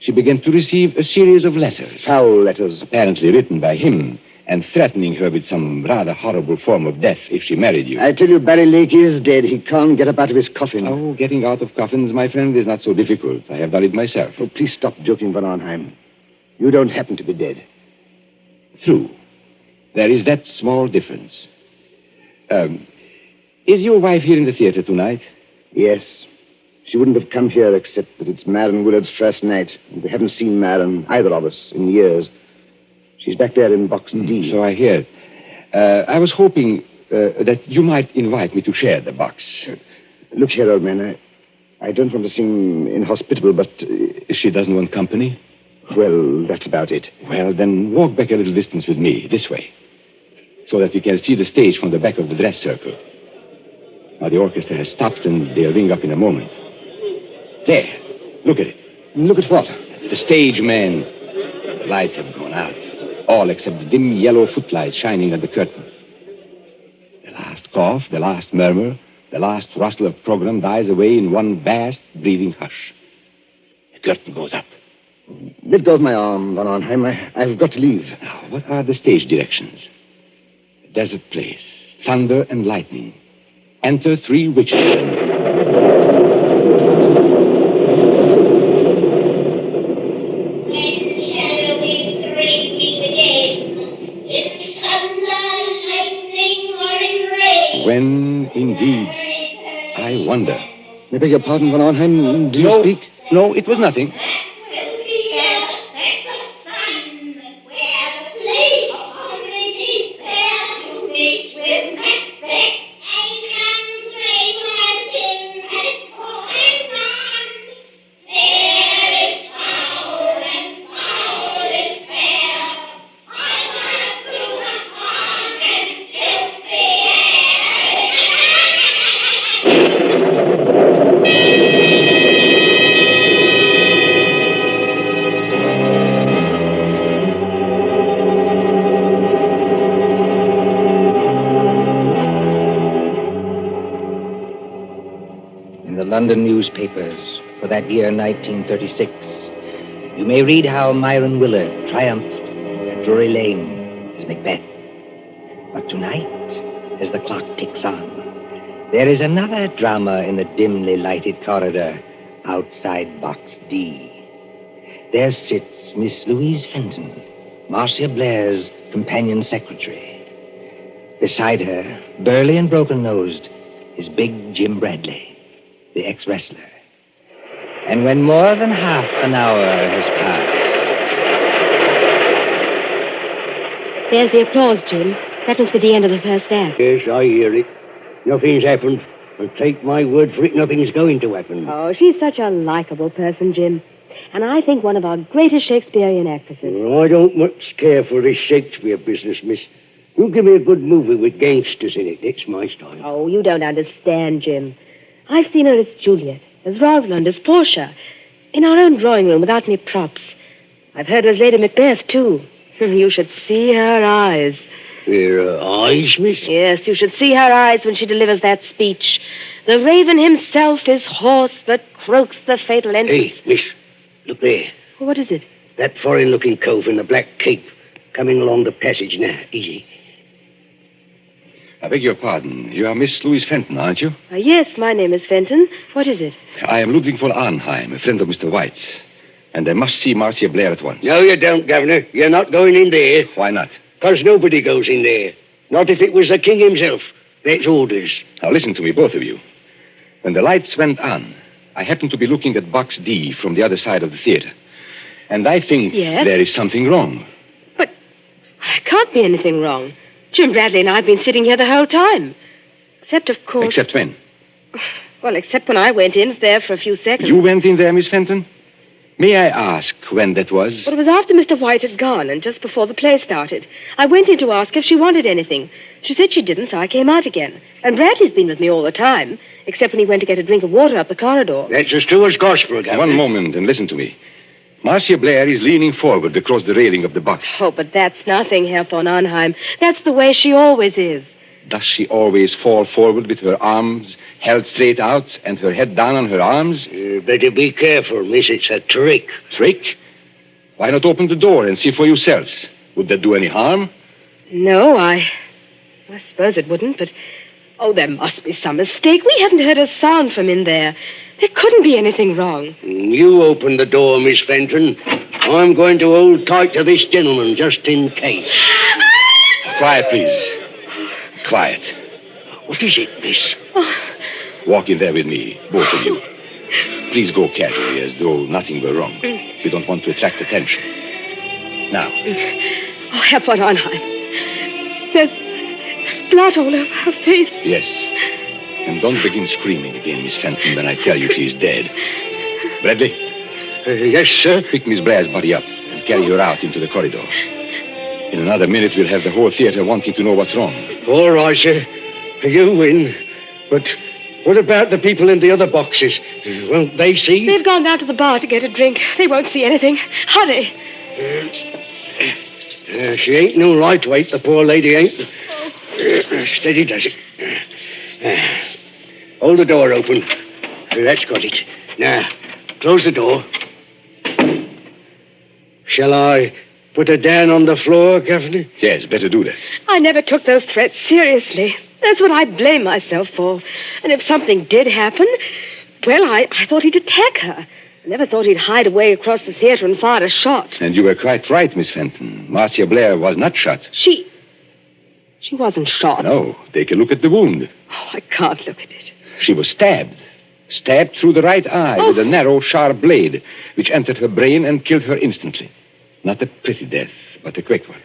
she began to receive a series of letters. Foul letters. Apparently written by him, and threatening her with some rather horrible form of death if she married you. I tell you, Barry Lake is dead. He can't get up out of his coffin. Oh, getting out of coffins, my friend, is not so difficult. I have done it myself. Oh, please stop joking, Von Arnheim. You don't happen to be dead. True. There is that small difference. Is your wife here in the theater tonight? Yes. She wouldn't have come here except that it's Marion Willard's first night, and we haven't seen Marion, either of us, in years. She's back there in box D. So I hear. I was hoping that you might invite me to share the box. Look here, old man, I don't want to seem inhospitable, but... She doesn't want company? Well, that's about it. Well, then walk back a little distance with me, this way, so that we can see the stage from the back of the dress circle. Now, the orchestra has stopped, and they'll ring up in a moment. There. Look at it. Look at what? The stage, man. The lights have gone out. All except the dim yellow footlights shining at the curtain. The last cough, the last murmur, the last rustle of program dies away in one vast, breathing hush. The curtain goes up. Let go of my arm, Von Arnheim. I've got to leave. Now, what are the stage directions? A desert place. Thunder and lightning. Enter 3 witches. When, indeed, I wonder. I beg your pardon, Von Arnheim. Do you speak? No, it was nothing. London newspapers for that year 1936, you may read how Myron Willard triumphed at Drury Lane as Macbeth. But tonight, as the clock ticks on, there is another drama in the dimly lighted corridor outside Box D. There sits Miss Louise Fenton, Marcia Blair's companion secretary. Beside her, burly and broken-nosed, is big Jim Bradley, the ex-wrestler. And when more than half an hour has passed... There's the applause, Jim. That must be the end of the first act. Yes, I hear it. Nothing's happened. But take my word for it, nothing's going to happen. Oh, she's such a likable person, Jim. And I think one of our greatest Shakespearean actresses. Well, I don't much care for this Shakespeare business, miss. You give me a good movie with gangsters in it. That's my style. Oh, you don't understand, Jim. I've seen her as Juliet, as Rosalind, as Portia, in our own drawing room without any props. I've heard her as Lady Macbeth, too. You should see her eyes. Her eyes, miss? Yes, you should see her eyes when she delivers that speech. The raven himself is hoarse that croaks the fatal entrance. Hey, miss, look there. What is it? That foreign-looking cove in the black cape coming along the passage now. Easy. I beg your pardon. You are Miss Louise Fenton, aren't you? Yes, my name is Fenton. What is it? I am Ludwig von Arnheim, a friend of Mr. White's. And I must see Marcia Blair at once. No, you don't, Governor. You're not going in there. Why not? Because nobody goes in there. Not if it was the king himself. That's orders. Now listen to me, both of you. When the lights went on, I happened to be looking at Box D from the other side of the theater. And I think there is something wrong. But there can't be anything wrong. Jim Bradley and I have been sitting here the whole time. Except, of course... Except when? Well, except when I went in there for a few seconds. You went in there, Miss Fenton? May I ask when that was? Well, it was after Mr. White had gone and just before the play started. I went in to ask if she wanted anything. She said she didn't, so I came out again. And Bradley's been with me all the time, except when he went to get a drink of water up the corridor. That's as true as gospel, Governor. One moment and listen to me. Marcia Blair is leaning forward across the railing of the box. Oh, but that's nothing, Herr von Arnheim. That's the way she always is. Does she always fall forward with her arms held straight out and her head down on her arms? Better be careful, miss. It's a trick. Trick? Why not open the door and see for yourselves? Would that do any harm? No, I suppose it wouldn't, but... Oh, there must be some mistake. We haven't heard a sound from in there. There couldn't be anything wrong. You open the door, Miss Fenton. I'm going to hold tight to this gentleman, just in case. Quiet, please. Quiet. What is it, miss? Walk in there with me, both of you. Please go carefully, as though nothing were wrong. We don't want to attract attention. Now. Oh, Herr von Arnheim. There's blood all over her face. Yes. And don't begin screaming again, Miss Fenton, when I tell you she's dead. Bradley? Yes, sir? Pick Miss Blair's body up and carry her out into the corridor. In another minute, we'll have the whole theater wanting to know what's wrong. All right, sir. You win. But what about the people in the other boxes? Won't they see? They've gone down to the bar to get a drink. They won't see anything. Hurry. She ain't no lightweight, the poor lady ain't. Steady does it. Hold the door open. That's got it. Now, close the door. Shall I put her down on the floor, Governor? Yes, better do that. I never took those threats seriously. That's what I blame myself for. And if something did happen, well, I thought he'd attack her. I never thought he'd hide away across the theater and fire a shot. And you were quite right, Miss Fenton. Marcia Blair was not shot. She wasn't shot. No. Take a look at the wound. Oh, I can't look at it. She was stabbed. Stabbed through the right eye with a narrow, sharp blade, which entered her brain and killed her instantly. Not a pretty death, but a quick one.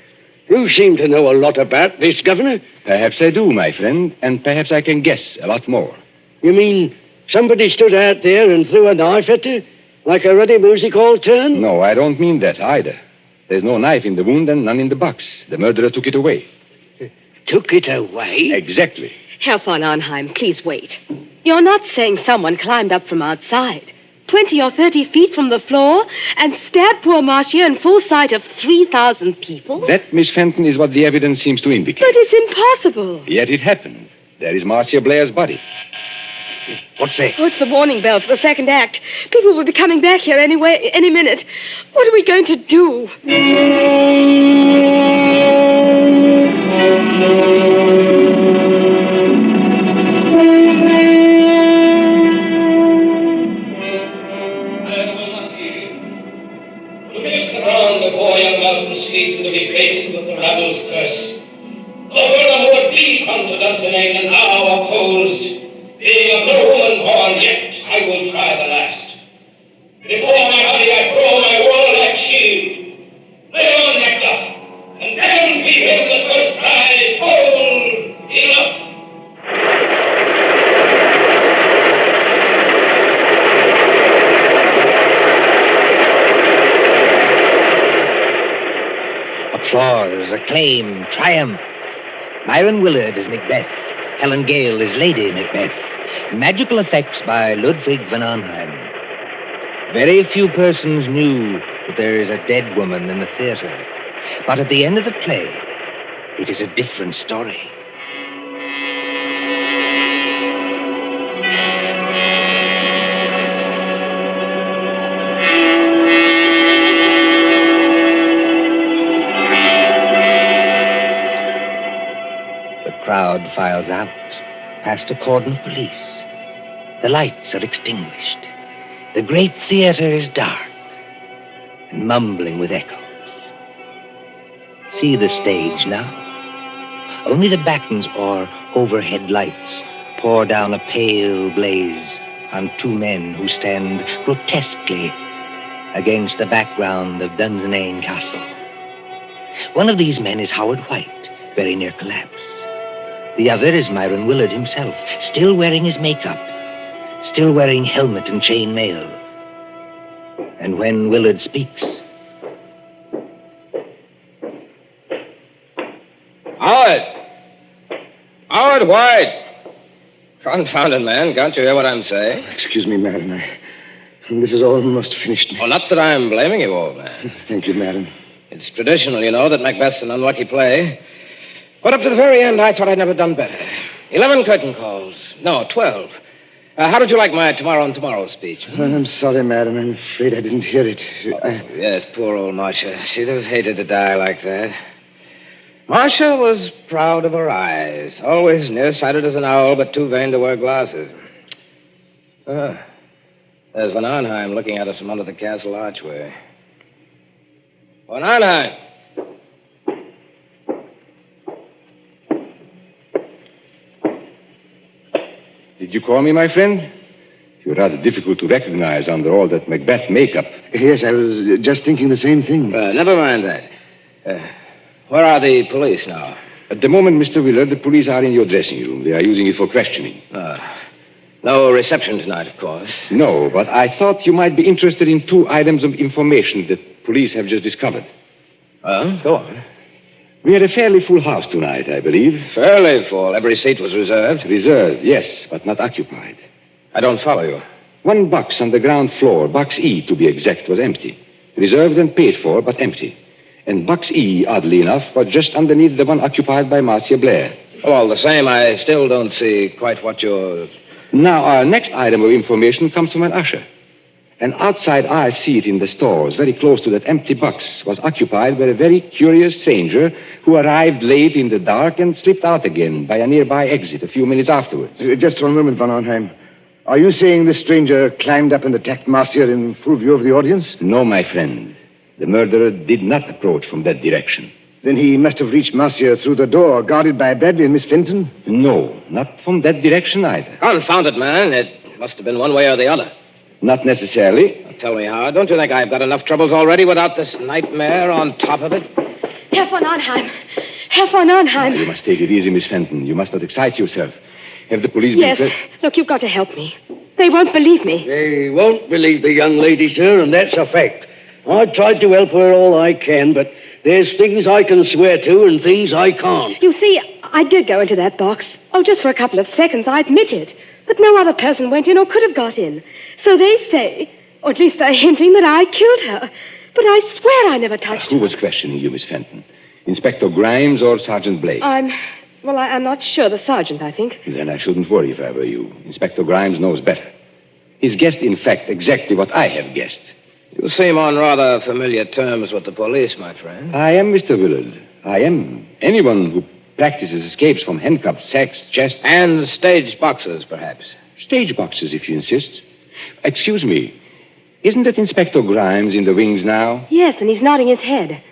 You seem to know a lot about this, Governor. Perhaps I do, my friend, and perhaps I can guess a lot more. You mean somebody stood out there and threw a knife at her? Like a ruddy music hall turn? No, I don't mean that either. There's no knife in the wound and none in the box. The murderer took it away. Took it away? Exactly. Herr von Arnheim, please wait. You're not saying someone climbed up from outside, 20 or 30 feet from the floor, and stabbed poor Marcia in full sight of 3,000 people? That, Miss Fenton, is what the evidence seems to indicate. But it's impossible. Yet it happened. There is Marcia Blair's body. What's that? Oh, it's the warning bell for the second act. People will be coming back here any minute. What are we going to do? Around the poor young mountain streets to be placed with the rabble's curse. Over the whole deep confidence in England now opposed. Being of no woman born yet, I will try the last. Before my body I throw my warlike shield. Lay on, nectar, and then be him the first prize. Hold, enough. Applause, acclaim, triumph. Myron Willard as Macbeth. Helen Gale is Lady Macbeth. Magical effects by Ludwig van Arnheim. Very few persons knew that there is a dead woman in the theater. But at the end of the play, it is a different story. The crowd files out, past a cordon of police. The lights are extinguished. The great theater is dark and mumbling with echoes. See the stage now. Only the battens or overhead lights pour down a pale blaze on two men who stand grotesquely against the background of Dunsinane Castle. One of these men is Howard White, very near collapse. The other is Myron Willard himself, still wearing his makeup, still wearing helmet and chain mail. And when Willard speaks... Howard! Howard White! Confounded man, can't you hear what I'm saying? Excuse me, madam. This is almost finished. Oh, not that I'm blaming you, old man. Thank you, madam. It's traditional, you know, that Macbeth's an unlucky play. But up to the very end, I thought I'd never done better. 11 curtain calls. No, 12. How did you like my tomorrow and tomorrow speech? I'm sorry, madam. I'm afraid I didn't hear it. Yes, poor old Marcia. She'd have hated to die like that. Marcia was proud of her eyes. Always nearsighted as an owl, but too vain to wear glasses. There's Von Arnheim looking at us from under the castle archway. Von Arnheim! Did you call me, my friend? You're rather difficult to recognize under all that Macbeth makeup. Yes, I was just thinking the same thing. Never mind that. Where are the police now? At the moment, Mr. Willard, the police are in your dressing room. They are using it for questioning. No reception tonight, of course. No, but I thought you might be interested in 2 items of information that police have just discovered. Go on. We had a fairly full house tonight, I believe. Fairly full. Every seat was reserved. Reserved, yes, but not occupied. I don't follow you. 1 box on the ground floor, box E to be exact, was empty. Reserved and paid for, but empty. And box E, oddly enough, was just underneath the one occupied by Marcia Blair. Well, all the same, I still don't see quite what you're... Now, our next item of information comes from an usher. An outside aisle seat in the stores, very close to that empty box, was occupied by a very curious stranger who arrived late in the dark and slipped out again by a nearby exit a few minutes afterwards. Just one moment, Von Arnheim. Are you saying this stranger climbed up and attacked Marcia in full view of the audience? No, my friend. The murderer did not approach from that direction. Then he must have reached Marcia through the door, guarded by Bradley and Miss Fenton? No, not from that direction either. Confounded, man. It must have been one way or the other. Not necessarily. Now, tell me, Howard, don't you think I've got enough troubles already without this nightmare on top of it? Herr von Arnheim. Herr von Arnheim. You must take it easy, Miss Fenton. You must not excite yourself. Have the police Yes. Look, you've got to help me. They won't believe me. They won't believe the young lady, sir, and that's a fact. I've tried to help her all I can, but there's things I can swear to and things I can't. You see, I did go into that box. Oh, just for a couple of seconds, I admit it. But no other person went in or could have got in. So they say, or at least they're hinting that I killed her. But I swear I never touched her. Who was questioning you, Miss Fenton? Inspector Grimes or Sergeant Blake? I'm not sure. The sergeant, I think. Then I shouldn't worry if I were you. Inspector Grimes knows better. He's guessed, in fact, exactly what I have guessed. You seem on rather familiar terms with the police, my friend. I am, Mr. Willard. I am. Anyone who practices escapes from handcuffs, sacks, chests... And stage boxes, perhaps. Stage boxes, if you insist. Excuse me. Isn't that Inspector Grimes in the wings now? Yes, and he's nodding his head.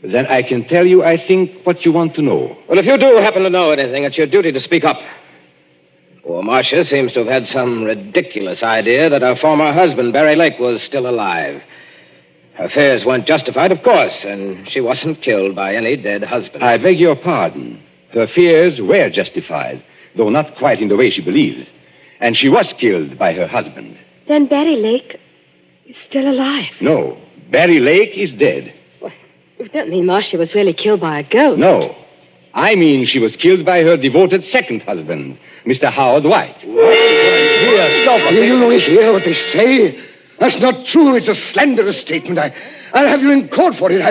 Then I can tell you, I think, what you want to know. Well, if you do happen to know anything, it's your duty to speak up. Poor Marcia seems to have had some ridiculous idea that her former husband, Barry Lake, was still alive. Her fears weren't justified, of course, and she wasn't killed by any dead husband. I beg your pardon. Her fears were justified, though not quite in the way she believed. And she was killed by her husband. Then Barry Lake is still alive. No, Barry Lake is dead. Well, you don't mean Marcia was really killed by a ghost? No. I mean she was killed by her devoted second husband, Mr. Howard White. Here, stop. You hear what they say? That's not true. It's a slanderous statement. I'll have you in court for it.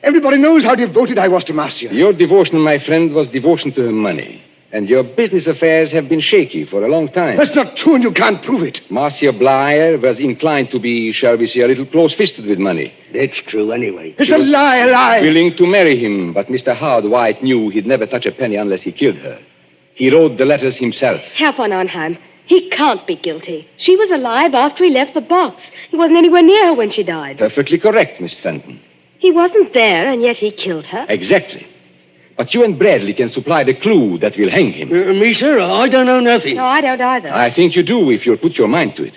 Everybody knows how devoted I was to Marcia. Your devotion, my friend, was devotion to her money. And your business affairs have been shaky for a long time. That's not true, and you can't prove it. Marcia Blair was inclined to be, shall we say, a little close-fisted with money. That's true anyway. It's a lie. Willing to marry him, but Mr. Howard White knew he'd never touch a penny unless he killed her. He wrote the letters himself. Herr von Arnheim, he can't be guilty. She was alive after he left the box. He wasn't anywhere near her when she died. Perfectly correct, Miss Fenton. He wasn't there, and yet he killed her. Exactly. But you and Bradley can supply the clue that will hang him. Me, sir? I don't know nothing. No, I don't either. I think you do if you'll put your mind to it.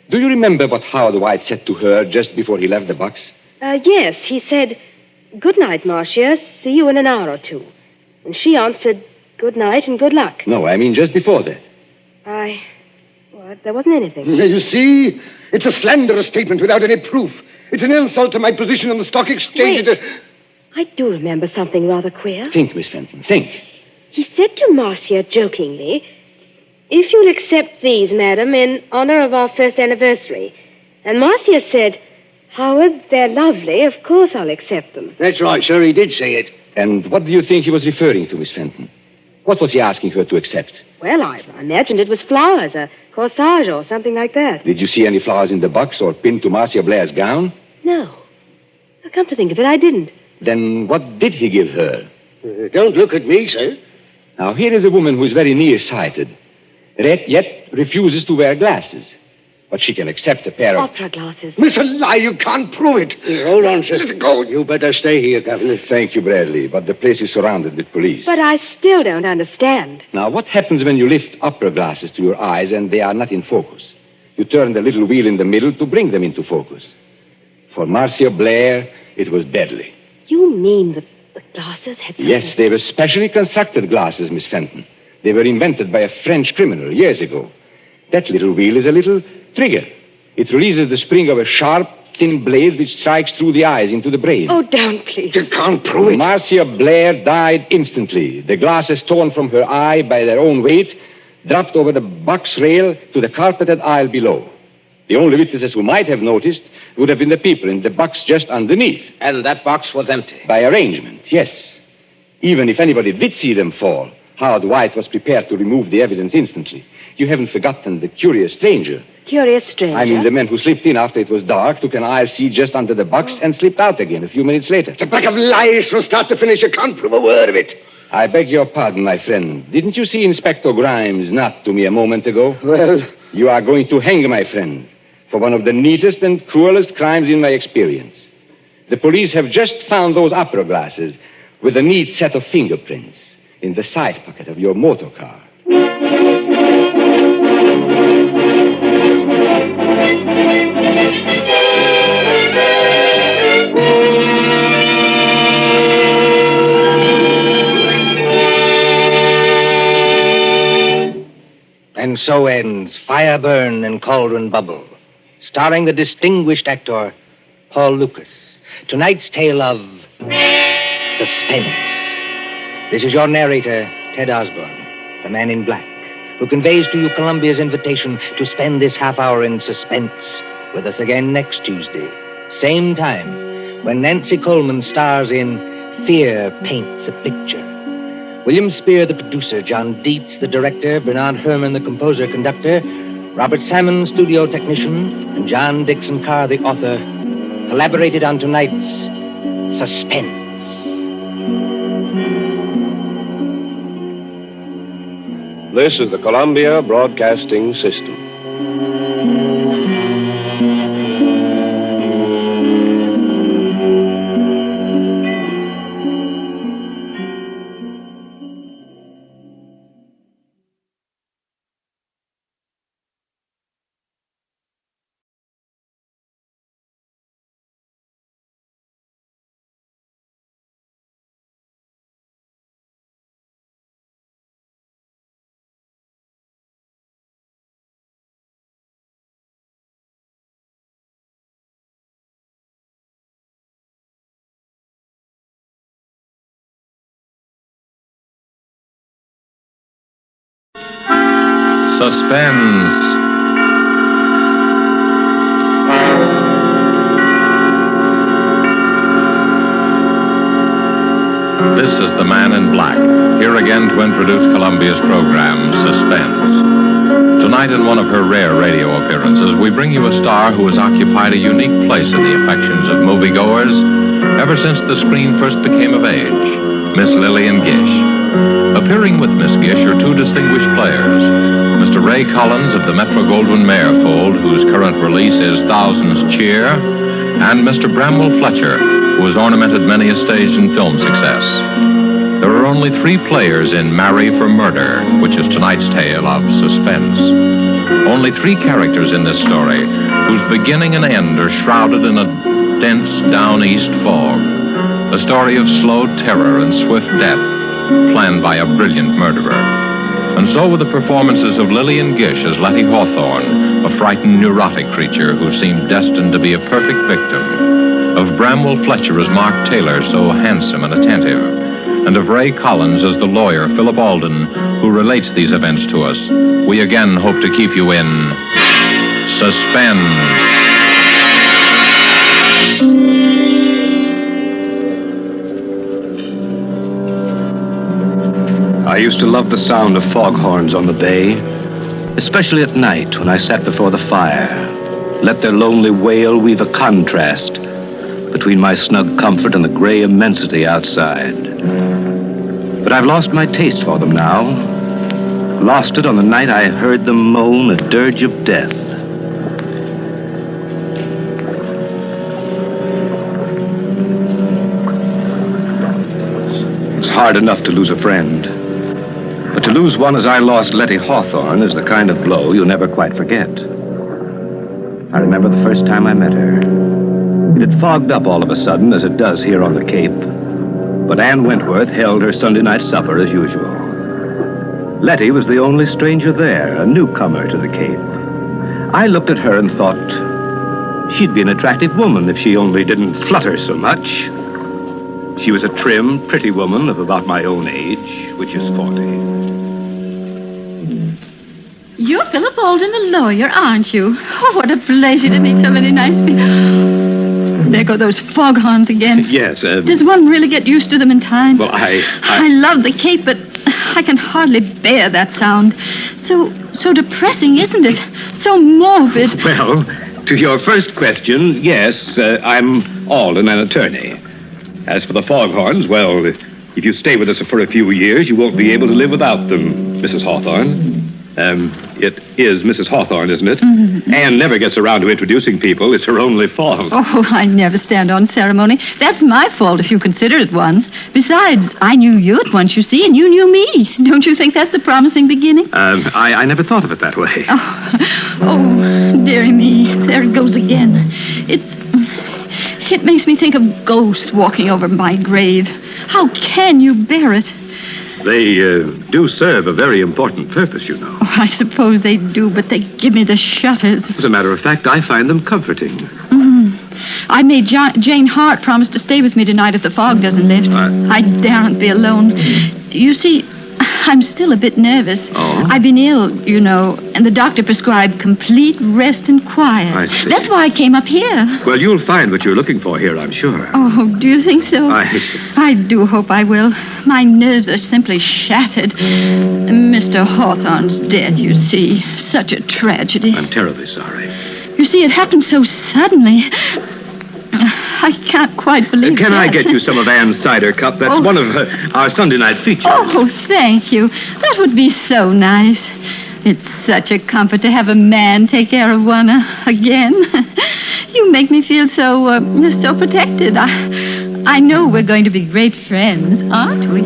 Do you remember what Howard White said to her just before he left the box? Yes, he said, "Good night, Marcia. See you in an hour or two." And she answered, "Good night and good luck." No, I mean just before that. What? There wasn't anything. You see? It's a slanderous statement without any proof. It's an insult to my position on the stock exchange. Wait. I do remember something rather queer. Think, Miss Fenton, think. He said to Marcia jokingly, "If you'll accept these, madam, in honor of our first anniversary." And Marcia said, "Howard, they're lovely. Of course I'll accept them." That's right, sir. He did say it. And what do you think he was referring to, Miss Fenton? What was he asking her to accept? Well, I imagined it was flowers, a corsage or something like that. Did you see any flowers in the box or pinned to Marcia Blair's gown? No. Now, come to think of it, I didn't. Then what did he give her? Don't look at me, sir. Now, here is a woman who is very nearsighted, yet refuses to wear glasses. But she can accept a pair of... Opera glasses. It's a lie. You can't prove it. Hold on, sir. Let it go. You better stay here, Governor. Thank you, Bradley, but the place is surrounded with police. But I still don't understand. Now, what happens when you lift opera glasses to your eyes and they are not in focus? You turn the little wheel in the middle to bring them into focus. For Marcia Blair, it was deadly. You mean that the glasses had something... Yes, they were specially constructed glasses, Miss Fenton. They were invented by a French criminal years ago. That little wheel is a little trigger. It releases the spring of a sharp, thin blade which strikes through the eyes into the brain. Oh, don't, please. You can't prove it. Marcia Blair died instantly. The glasses torn from her eye by their own weight dropped over the box rail to the carpeted aisle below. The only witnesses who might have noticed would have been the people in the box just underneath. And that box was empty. By arrangement, yes. Even if anybody did see them fall, Howard White was prepared to remove the evidence instantly. You haven't forgotten the curious stranger. Curious stranger? I mean the man who slipped in after it was dark, took an aisle seat just under the box, and slipped out again a few minutes later. It's a pack of lies from start to finish. You can't prove a word of it. I beg your pardon, my friend. Didn't you see Inspector Grimes not to me a moment ago? Well... You are going to hang, my friend, for one of the neatest and cruelest crimes in my experience. The police have just found those opera glasses with a neat set of fingerprints in the side pocket of your motor car. And so ends Fire, Burn and Cauldron Bubble, starring the distinguished actor Paul Lucas. Tonight's tale of suspense. This is your narrator, Ted Osborne, the man in black, who conveys to you Columbia's invitation to spend this half hour in suspense with us again next Tuesday, same time, when Nancy Coleman stars in Fear Paints a Picture. William Spear, the producer, John Dietz, the director, Bernard Herrmann, the composer-conductor, Robert Salmon, studio technician, and John Dixon Carr, the author, collaborated on tonight's Suspense. This is the Columbia Broadcasting System. Suspense. This is the Man in Black, here again to introduce Columbia's program, Suspense. Tonight, in one of her rare radio appearances, we bring you a star who has occupied a unique place in the affections of moviegoers ever since the screen first became of age, Miss Lillian Gish. Appearing with Miss Gish are two distinguished players, Mr. Ray Collins of the Metro-Goldwyn-Mayer fold, whose current release is Thousands Cheer, and Mr. Bramwell Fletcher, who has ornamented many a stage and film success. There are only three players in Marry for Murder, which is tonight's tale of suspense. Only three characters in this story, whose beginning and end are shrouded in a dense down-east fog. A story of slow terror and swift death, planned by a brilliant murderer. And so were the performances of Lillian Gish as Letty Hawthorne, a frightened, neurotic creature who seemed destined to be a perfect victim, of Bramwell Fletcher as Mark Taylor, so handsome and attentive, and of Ray Collins as the lawyer, Philip Alden, who relates these events to us. We again hope to keep you in suspense. I used to love the sound of foghorns on the bay, especially at night when I sat before the fire. Let their lonely wail weave a contrast between my snug comfort and the gray immensity outside. But I've lost my taste for them now. Lost it on the night I heard them moan a dirge of death. It's hard enough to lose a friend. But to lose one as I lost Letty Hawthorne is the kind of blow you never quite forget. I remember the first time I met her. It had fogged up all of a sudden, as it does here on the Cape. But Ann Wentworth held her Sunday night supper as usual. Letty was the only stranger there, a newcomer to the Cape. I looked at her and thought she'd be an attractive woman if she only didn't flutter so much. She was a trim, pretty woman of about my own age, which is 40. You're Philip Alden, the lawyer, aren't you? Oh, what a pleasure to meet so many nice people. There go those foghorns again. Yes, Does one really get used to them in time? Well, I love the Cape, but I can hardly bear that sound. So depressing, isn't it? So morbid. Well, to your first question, yes, I'm Alden, an attorney. As for the foghorns, well, if you stay with us for a few years, you won't be able to live without them, Mrs. Hawthorne. It is Mrs. Hawthorne, isn't it? Mm-hmm. Anne never gets around to introducing people. It's her only fault. Oh, I never stand on ceremony. That's my fault if you consider it one. Besides, I knew you at once, you see, and you knew me. Don't you think that's a promising beginning? I never thought of it that way. Oh, dearie me. There it goes again. It makes me think of ghosts walking over my grave. How can you bear it? They do serve a very important purpose, you know. Oh, I suppose they do, but they give me the shudders. As a matter of fact, I find them comforting. I made Jane Hart promise to stay with me tonight if the fog doesn't lift. I daren't be alone. You see, I'm still a bit nervous. Oh? I've been ill, you know, and the doctor prescribed complete rest and quiet. I see. That's why I came up here. Well, you'll find what you're looking for here, I'm sure. Oh, do you think so? I do hope I will. My nerves are simply shattered. Mr. Hawthorne's death, you see. Such a tragedy. I'm terribly sorry. You see, it happened so suddenly. I can't quite believe Can that. I get you some of Anne's cider cup? That's one of our Sunday night features. Oh, thank you. That would be so nice. It's such a comfort to have a man take care of one again. You make me feel so protected. I know we're going to be great friends, aren't we?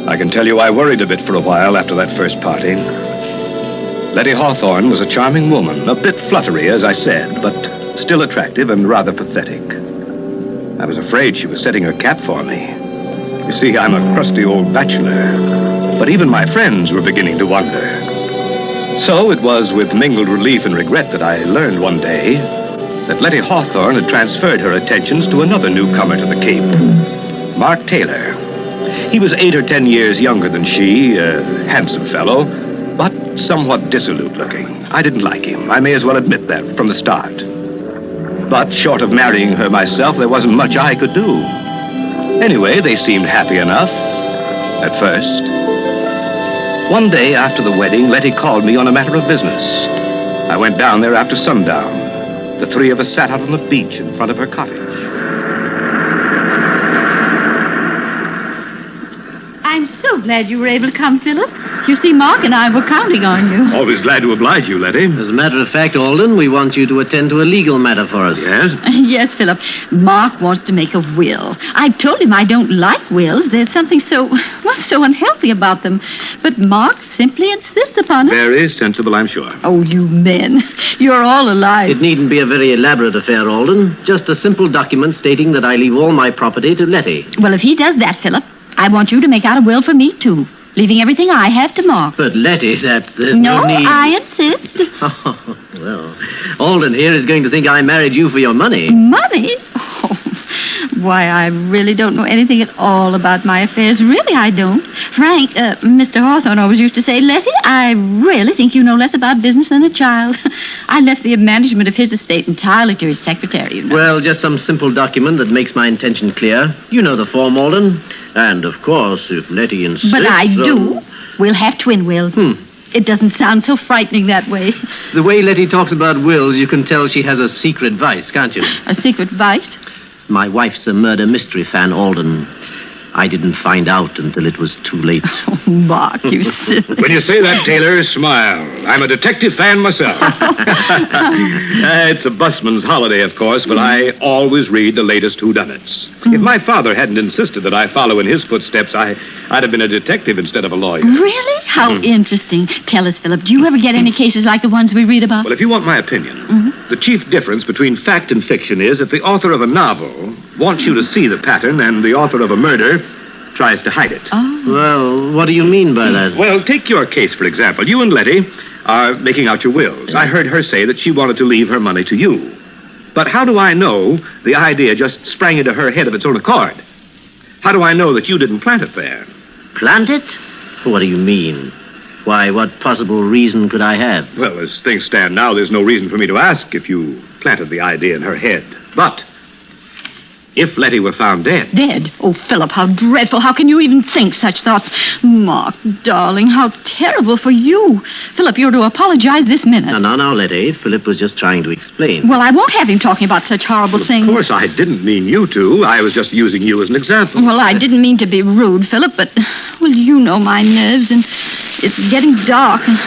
I can tell you I worried a bit for a while after that first party. Letty Hawthorne was a charming woman, a bit fluttery, as I said, but still attractive and rather pathetic. I was afraid she was setting her cap for me. You see, I'm a crusty old bachelor, but even my friends were beginning to wonder. So it was with mingled relief and regret that I learned one day that Letty Hawthorne had transferred her attentions to another newcomer to the Cape, Mark Taylor. He was 8 or 10 years younger than she, a handsome fellow, but somewhat dissolute looking. I didn't like him. I may as well admit that from the start. But short of marrying her myself, there wasn't much I could do. Anyway, they seemed happy enough, at first. One day after the wedding, Letty called me on a matter of business. I went down there after sundown. The three of us sat out on the beach in front of her cottage. I'm so glad you were able to come, Philip. You see, Mark and I were counting on you. Always glad to oblige you, Letty. As a matter of fact, Alden, we want you to attend to a legal matter for us. Yes? Yes, Philip. Mark wants to make a will. I told him I don't like wills. There's something so unhealthy about them. But Mark simply insists upon it. Very sensible, I'm sure. Oh, you men. You're all alike. It needn't be a very elaborate affair, Alden. Just a simple document stating that I leave all my property to Letty. Well, if he does that, Philip, I want you to make out a will for me, too. Leaving everything I have to Mark. But Letty, there's no need... I insist. Oh, well, Alden here is going to think I married you for your money. Money? Oh, why, I really don't know anything at all about my affairs. Really, I don't. Frank, Mr. Hawthorne always used to say, Letty, I really think you know less about business than a child. I left the management of his estate entirely to his secretary, you know. Well, just some simple document that makes my intention clear. You know the form, Alden. And, of course, if Letty insists... But I do. We'll have twin wills. It doesn't sound so frightening that way. The way Letty talks about wills, you can tell she has a secret vice, can't you? A secret vice? My wife's a murder mystery fan, Alden. I didn't find out until it was too late. Oh, Mark, you silly. When you say that, Taylor, smile. I'm a detective fan myself. It's a busman's holiday, of course, but I always read the latest whodunits. If my father hadn't insisted that I follow in his footsteps, I'd have been a detective instead of a lawyer. Really? How interesting. Tell us, Philip, do you ever get any cases like the ones we read about? Well, if you want my opinion, the chief difference between fact and fiction is that the author of a novel wants you to see the pattern and the author of a murder tries to hide it. Oh. Well, what do you mean by that? Well, take your case, for example. You and Letty are making out your wills. I heard her say that she wanted to leave her money to you. But how do I know the idea just sprang into her head of its own accord? How do I know that you didn't plant it there? Plant it? What do you mean? Why, what possible reason could I have? Well, as things stand now, there's no reason for me to ask if you planted the idea in her head. But if Letty were found dead... Dead? Oh, Philip, how dreadful. How can you even think such thoughts? Mark, darling, how terrible for you. Philip, you're to apologize this minute. No, Letty. Philip was just trying to explain. Well, I won't have him talking about such horrible things. Of course, I didn't mean you to. I was just using you as an example. Well, I didn't mean to be rude, Philip, but, well, you know my nerves, and it's getting dark. And...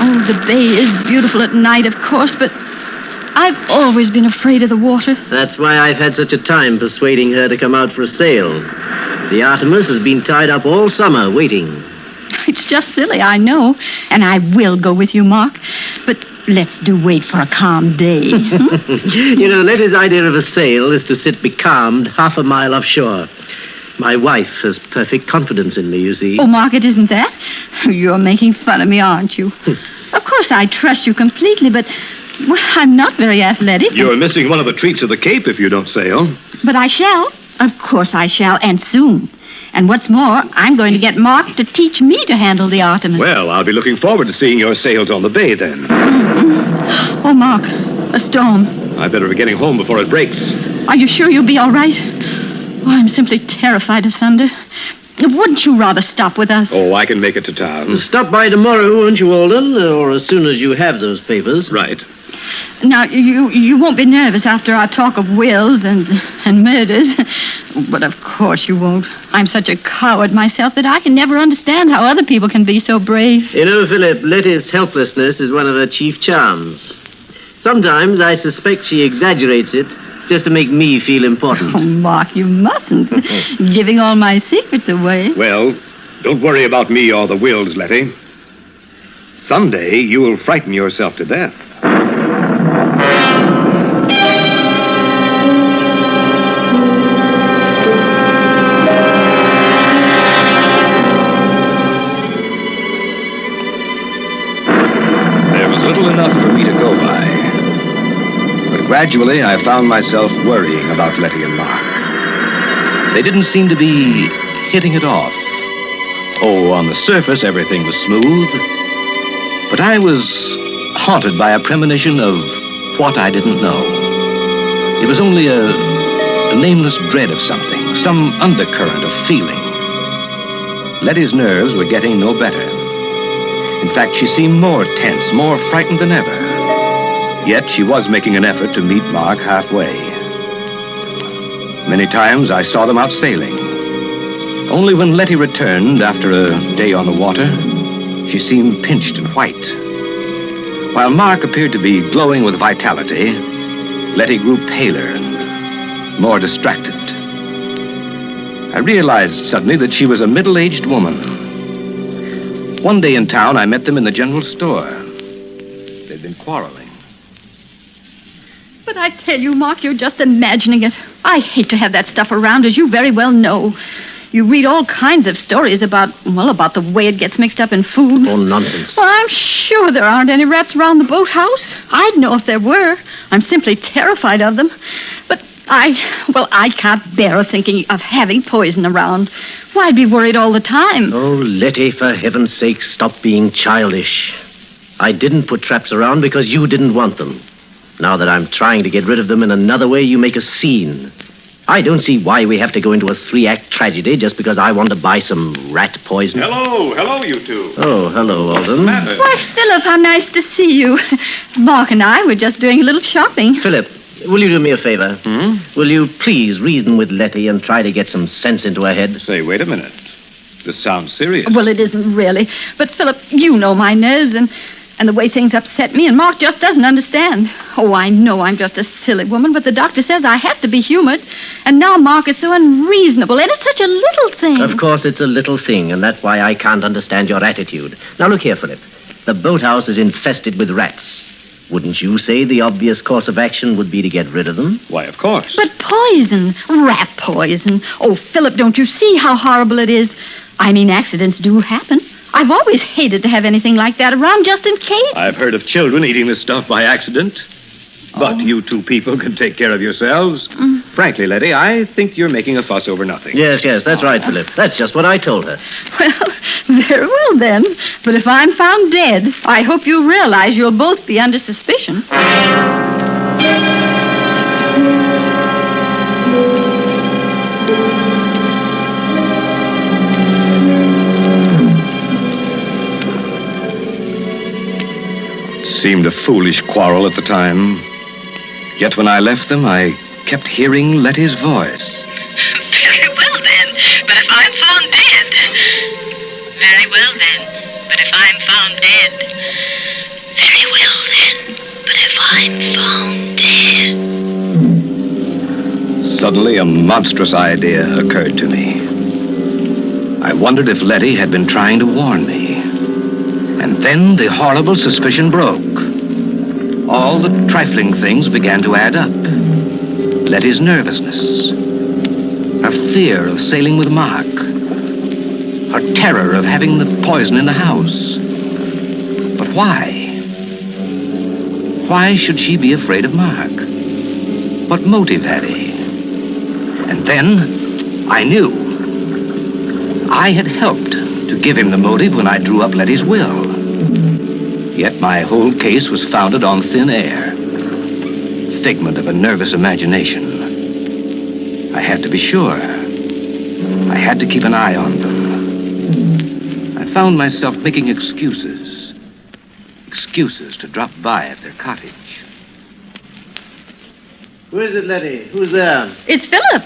Oh, the bay is beautiful at night, of course, but I've always been afraid of the water. That's why I've had such a time persuading her to come out for a sail. The Artemis has been tied up all summer, waiting. It's just silly, I know. And I will go with you, Mark. But let's do wait for a calm day. You know, Letty's idea of a sail is to sit becalmed half a mile offshore. My wife has perfect confidence in me, you see. Oh, Mark, it isn't that. You're making fun of me, aren't you? Of course, I trust you completely, but... well, I'm not very athletic. You're missing one of the treats of the Cape if you don't sail. But I shall. Of course I shall, and soon. And what's more, I'm going to get Mark to teach me to handle the Artemis. Well, I'll be looking forward to seeing your sails on the bay then. Oh, Mark, a storm. I better be getting home before it breaks. Are you sure you'll be all right? Oh, I'm simply terrified of thunder. Wouldn't you rather stop with us? Oh, I can make it to town. Stop by tomorrow, won't you, Alden? Or as soon as you have those papers. Right. Now, you won't be nervous after our talk of wills and murders. But of course you won't. I'm such a coward myself that I can never understand how other people can be so brave. You know, Philip, Letty's helplessness is one of her chief charms. Sometimes I suspect she exaggerates it just to make me feel important. Oh, Mark, you mustn't. Giving all my secrets away. Well, don't worry about me or the wills, Letty. Someday you will frighten yourself to death. There was little enough for me to go by. But gradually I found myself worrying about Letty and Mark. They didn't seem to be hitting it off. Oh, on the surface everything was smooth. But I was haunted by a premonition of what I didn't know. It was only a nameless dread of something, some undercurrent of feeling. Letty's nerves were getting no better. In fact, she seemed more tense, more frightened than ever. Yet she was making an effort to meet Mark halfway. Many times I saw them out sailing. Only when Letty returned after a day on the water, she seemed pinched and white. While Mark appeared to be glowing with vitality, Letty grew paler and more distracted. I realized suddenly that she was a middle-aged woman. One day in town, I met them in the general store. They'd been quarreling. But I tell you, Mark, you're just imagining it. I hate to have that stuff around, as you very well know. You read all kinds of stories about the way it gets mixed up in food. Oh, nonsense. Well, I'm sure there aren't any rats around the boathouse. I'd know if there were. I'm simply terrified of them. But I can't bear thinking of having poison around. Why be worried all the time? Oh, Letty, for heaven's sake, stop being childish. I didn't put traps around because you didn't want them. Now that I'm trying to get rid of them in another way, you make a scene. I don't see why we have to go into a 3-act tragedy just because I want to buy some rat poison. Hello, you two. Oh, hello, Alden. Why, Philip, how nice to see you. Mark and I were just doing a little shopping. Philip, will you do me a favor? Will you please reason with Letty and try to get some sense into her head? Say, wait a minute. This sounds serious. Well, it isn't really. But, Philip, you know my nerves and the way things upset me, and Mark just doesn't understand. Oh, I know I'm just a silly woman, but the doctor says I have to be humored. And now Mark is so unreasonable, and it's such a little thing. Of course it's a little thing, and that's why I can't understand your attitude. Now, look here, Philip. The boathouse is infested with rats. Wouldn't you say the obvious course of action would be to get rid of them? Why, of course. But poison, rat poison. Oh, Philip, don't you see how horrible it is? I mean, accidents do happen. I've always hated to have anything like that around just in case. I've heard of children eating this stuff by accident. But you two people can take care of yourselves. Frankly, Letty, I think you're making a fuss over nothing. Yes, that's right, Philip. That's just what I told her. Well, very well then. But if I'm found dead, I hope you realize you'll both be under suspicion. Seemed a foolish quarrel at the time. Yet when I left them, I kept hearing Letty's voice. Very well, then. But if I'm found dead... Very well, then. But if I'm found dead... Very well, then. But if I'm found dead... Suddenly, a monstrous idea occurred to me. I wondered if Letty had been trying to warn me. And then the horrible suspicion broke. All the trifling things began to add up. Letty's nervousness, her fear of sailing with Mark, her terror of having the poison in the house. But why? Why should she be afraid of Mark? What motive had he? And then I knew. I had helped to give him the motive when I drew up Letty's will. Yet my whole case was founded on thin air. Figment of a nervous imagination. I had to be sure. I had to keep an eye on them. I found myself making excuses. Excuses to drop by at their cottage. Who is it, Letty? Who's there? It's Philip.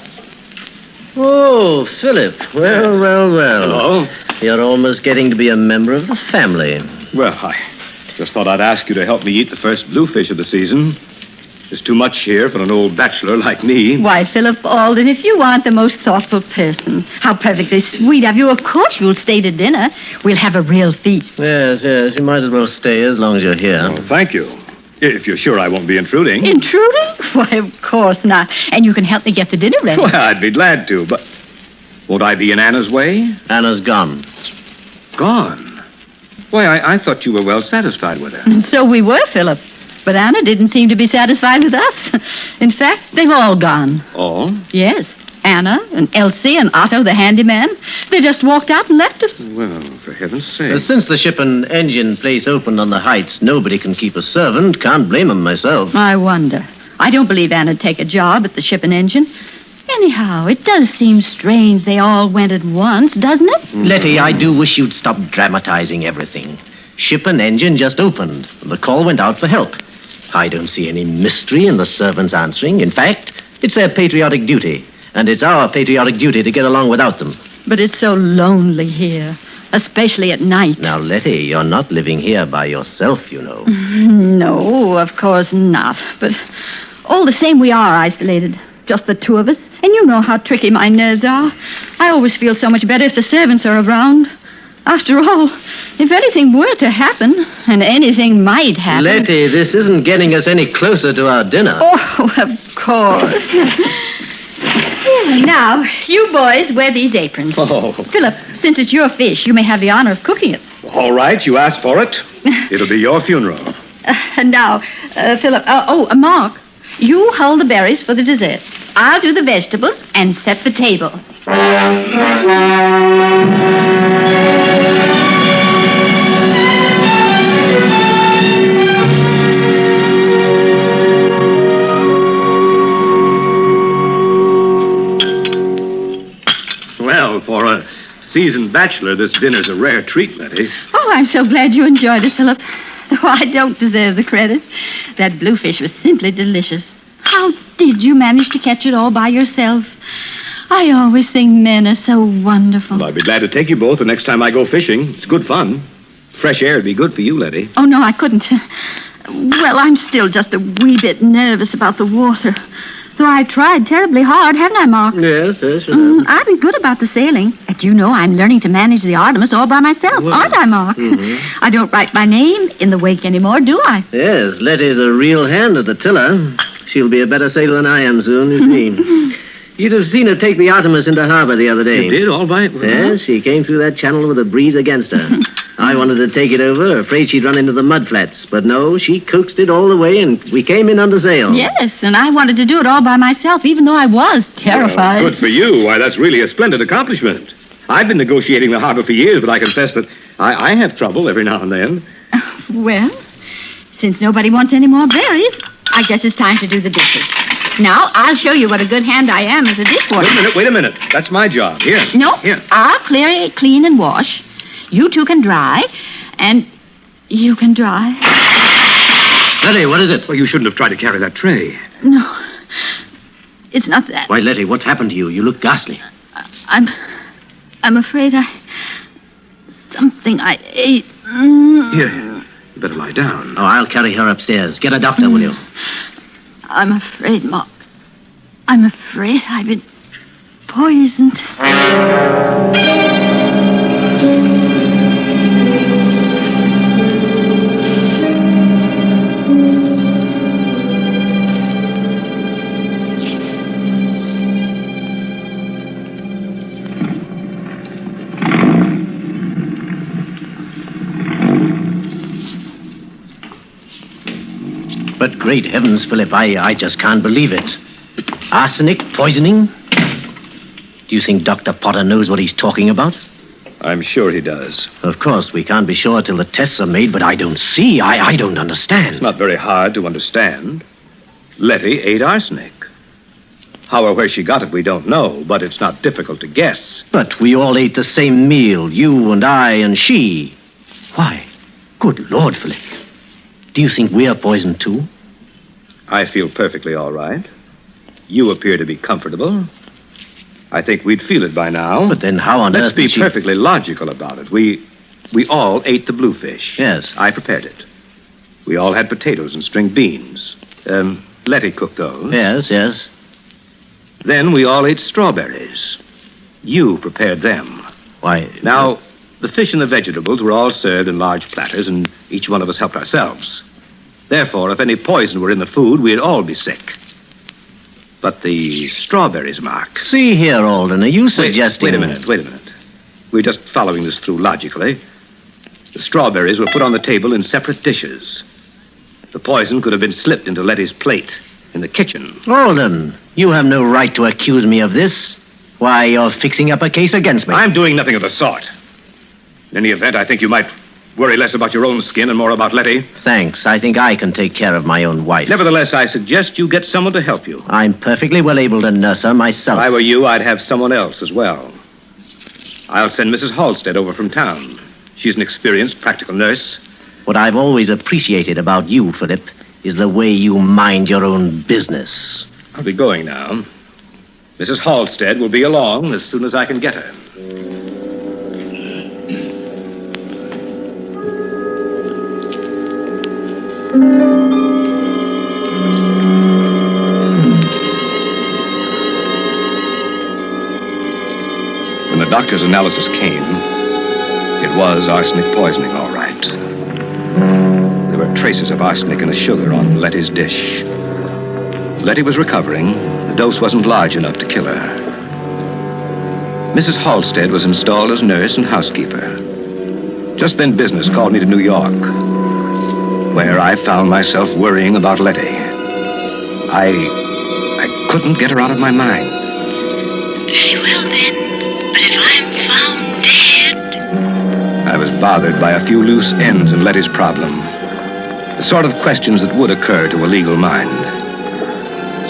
Oh, Philip. Well. Hello. You're almost getting to be a member of the family. Well, I just thought I'd ask you to help me eat the first bluefish of the season. There's too much here for an old bachelor like me. Why, Philip Alden, if you aren't the most thoughtful person, how perfectly sweet of you. Of course you'll stay to dinner. We'll have a real feast. Yes. You might as well stay as long as you're here. Oh, thank you. If you're sure I won't be intruding. Intruding? Why, of course not. And you can help me get the dinner ready. Well, I'd be glad to, but won't I be in Anna's way? Anna's gone. Gone? Why, I thought you were well satisfied with her. And so we were, Philip. But Anna didn't seem to be satisfied with us. In fact, they've all gone. All? Yes. Anna and Elsie and Otto, the handyman. They just walked out and left us. Well, for heaven's sake. Since the ship and engine place opened on the heights, nobody can keep a servant. Can't blame them myself. I wonder. I don't believe Anna'd take a job at the ship and engine. Anyhow, it does seem strange they all went at once, doesn't it? Letty, I do wish you'd stop dramatizing everything. Ship and engine just opened. The call went out for help. I don't see any mystery in the servants answering. In fact, it's their patriotic duty. And it's our patriotic duty to get along without them. But it's so lonely here, especially at night. Now, Letty, you're not living here by yourself, you know. No, of course not. But all the same, we are isolated. Just the two of us. And you know how tricky my nerves are. I always feel so much better if the servants are around. After all, if anything were to happen, and anything might happen... Letty, this isn't getting us any closer to our dinner. Oh, of course. Now, you boys wear these aprons. Oh. Philip, since it's your fish, you may have the honor of cooking it. All right, you asked for it. It'll be your funeral. Now, Philip, Mark, you hold the berries for the dessert. I'll do the vegetables and set the table. Well, for a seasoned bachelor, this dinner's a rare treat, Letty. Oh, I'm so glad you enjoyed it, Philip. Though I don't deserve the credit. That bluefish was simply delicious. How did you manage to catch it all by yourself? I always think men are so wonderful. Well, I'd be glad to take you both the next time I go fishing. It's good fun. Fresh air would be good for you, Letty. Oh, no, I couldn't. Well, I'm still just a wee bit nervous about the water. Though I tried terribly hard, haven't I, Mark? Yes. I've been good about the sailing. But you know I'm learning to manage the Artemis all by myself, aren't I, Mark? I don't write my name in the wake anymore, do I? Yes, Letty's a real hand at the tiller. She'll be a better sailor than I am soon, you see. You'd have seen her take the Artemis into harbor the other day. You did, all right? Yes, she came through that channel with a breeze against her. I wanted to take it over, afraid she'd run into the mud flats. But no, she coaxed it all the way, and we came in under sail. Yes, and I wanted to do it all by myself, even though I was terrified. Well, good for you. Why, that's really a splendid accomplishment. I've been negotiating the harbor for years, but I confess that I have trouble every now and then. Well, since nobody wants any more berries, I guess it's time to do the dishes. Now, I'll show you what a good hand I am as a dishwasher. Wait a minute. That's my job. Here. No, Here. I'll clean and wash. You two can dry, and you can dry. Letty, what is it? Well, you shouldn't have tried to carry that tray. No, it's not that. Why, Letty, what's happened to you? You look ghastly. I'm afraid something I ate. Here, you better lie down. Oh, I'll carry her upstairs. Get a doctor, will you? I'm afraid, Mark. I'm afraid I've been poisoned. But great heavens, Philip, I just can't believe it. Arsenic, poisoning? Do you think Dr. Potter knows what he's talking about? I'm sure he does. Of course, we can't be sure till the tests are made, but I don't see. I don't understand. It's not very hard to understand. Letty ate arsenic. How or where she got it, we don't know, but it's not difficult to guess. But we all ate the same meal, you and I and she. Why, good Lord, Philip. Do you think we're poisoned, too? I feel perfectly all right. You appear to be comfortable. I think we'd feel it by now. But then how on earth... Let's be perfectly logical about it. We all ate the bluefish. Yes. I prepared it. We all had potatoes and string beans. Letty cooked those. Yes. Then we all ate strawberries. You prepared them. Why... Now, the fish and the vegetables were all served in large platters, and each one of us helped ourselves. Therefore, if any poison were in the food, we'd all be sick. But the strawberries, Mark... See here, Alden, are you suggesting... Wait a minute. We're just following this through logically. The strawberries were put on the table in separate dishes. The poison could have been slipped into Letty's plate in the kitchen. Alden, you have no right to accuse me of this. Why, you're fixing up a case against me. I'm doing nothing of the sort. In any event, I think you might worry less about your own skin and more about Letty. Thanks. I think I can take care of my own wife. Nevertheless, I suggest you get someone to help you. I'm perfectly well able to nurse her myself. If I were you, I'd have someone else as well. I'll send Mrs. Halstead over from town. She's an experienced, practical nurse. What I've always appreciated about you, Philip, is the way you mind your own business. I'll be going now. Mrs. Halstead will be along as soon as I can get her. When the doctor's analysis came, it was arsenic poisoning, all right. There were traces of arsenic in the sugar on Letty's dish. Letty was recovering. The dose wasn't large enough to kill her. Mrs. Halstead was installed as nurse and housekeeper. Just then business called me to New York, where I found myself worrying about Letty. I couldn't get her out of my mind. Very well, then. But if I'm found dead... I was bothered by a few loose ends in Letty's problem. The sort of questions that would occur to a legal mind.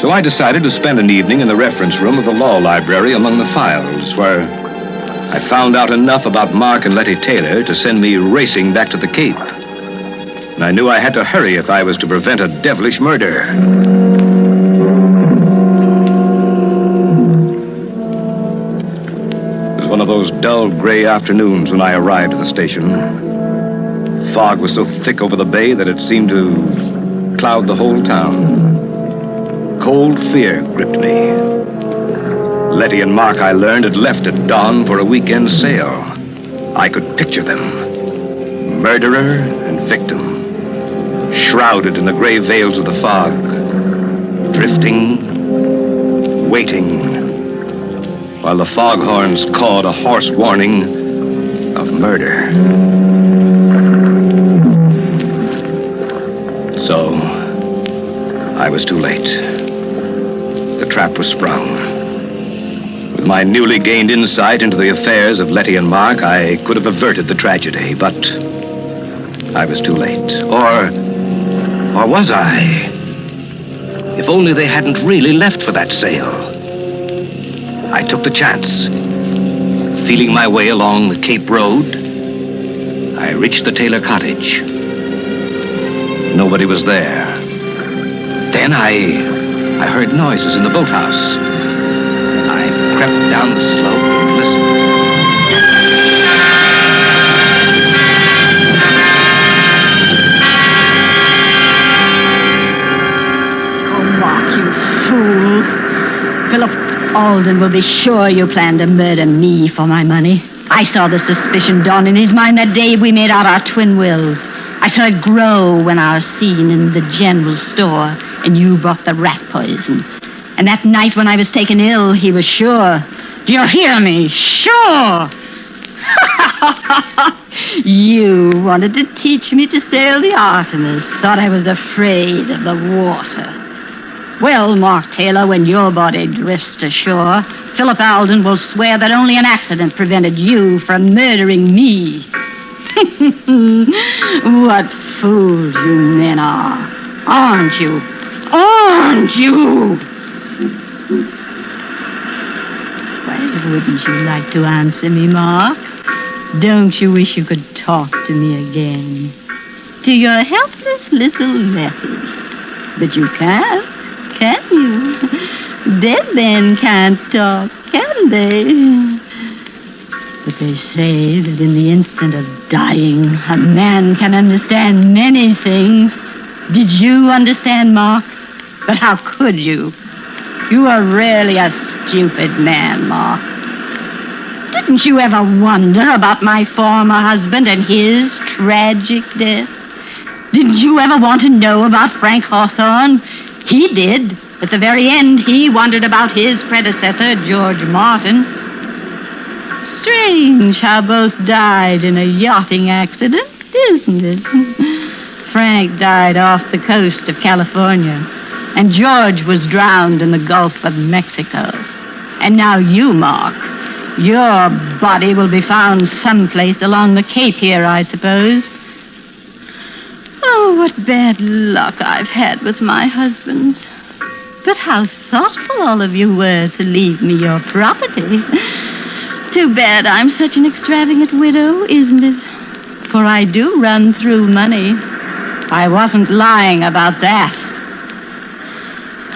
So I decided to spend an evening in the reference room of the law library among the files, where I found out enough about Mark and Letty Taylor to send me racing back to the Cape. And I knew I had to hurry if I was to prevent a devilish murder. It was one of those dull gray afternoons when I arrived at the station. Fog was so thick over the bay that it seemed to cloud the whole town. Cold fear gripped me. Letty and Mark, I learned, had left at dawn for a weekend sail. I could picture them. Murderer and victim. Shrouded in the gray veils of the fog. Drifting, waiting. While the foghorns cawed a hoarse warning of murder. So, I was too late. The trap was sprung. With my newly gained insight into the affairs of Letty and Mark, I could have averted the tragedy, but I was too late. Or was I? If only they hadn't really left for that sail. I took the chance. Feeling my way along the Cape Road, I reached the Taylor cottage. Nobody was there. Then I heard noises in the boathouse. I crept down the slope and listened. Oh, Mark, you fool. Philip Alden will be sure you planned to murder me for my money. I saw the suspicion dawn in his mind that day we made out our twin wills. I saw it grow when our scene in the general store and you brought the rat poison. And that night when I was taken ill, he was sure. Do you hear me? Sure! You wanted to teach me to sail the Artemis. Thought I was afraid of the water. Well, Mark Taylor, when your body drifts to shore, Philip Alden will swear that only an accident prevented you from murdering me. What fools you men are. Aren't you? Aren't you? Why wouldn't you like to answer me, Mark? Don't you wish you could talk to me again? To your helpless little Letty. But you can't, can you? Dead men can't talk, can they? But they say that in the instant of dying, a man can understand many things. Did you understand, Mark? But how could you? You are really a stupid man, Mark. Didn't you ever wonder about my former husband and his tragic death? Didn't you ever want to know about Frank Hawthorne? He did. At the very end, he wondered about his predecessor, George Martin. Strange how both died in a yachting accident, isn't it? Frank died off the coast of California, and George was drowned in the Gulf of Mexico. And now you, Mark, your body will be found someplace along the Cape here, I suppose. Oh, what bad luck I've had with my husbands. But how thoughtful all of you were to leave me your property. Too bad I'm such an extravagant widow, isn't it? For I do run through money. I wasn't lying about that.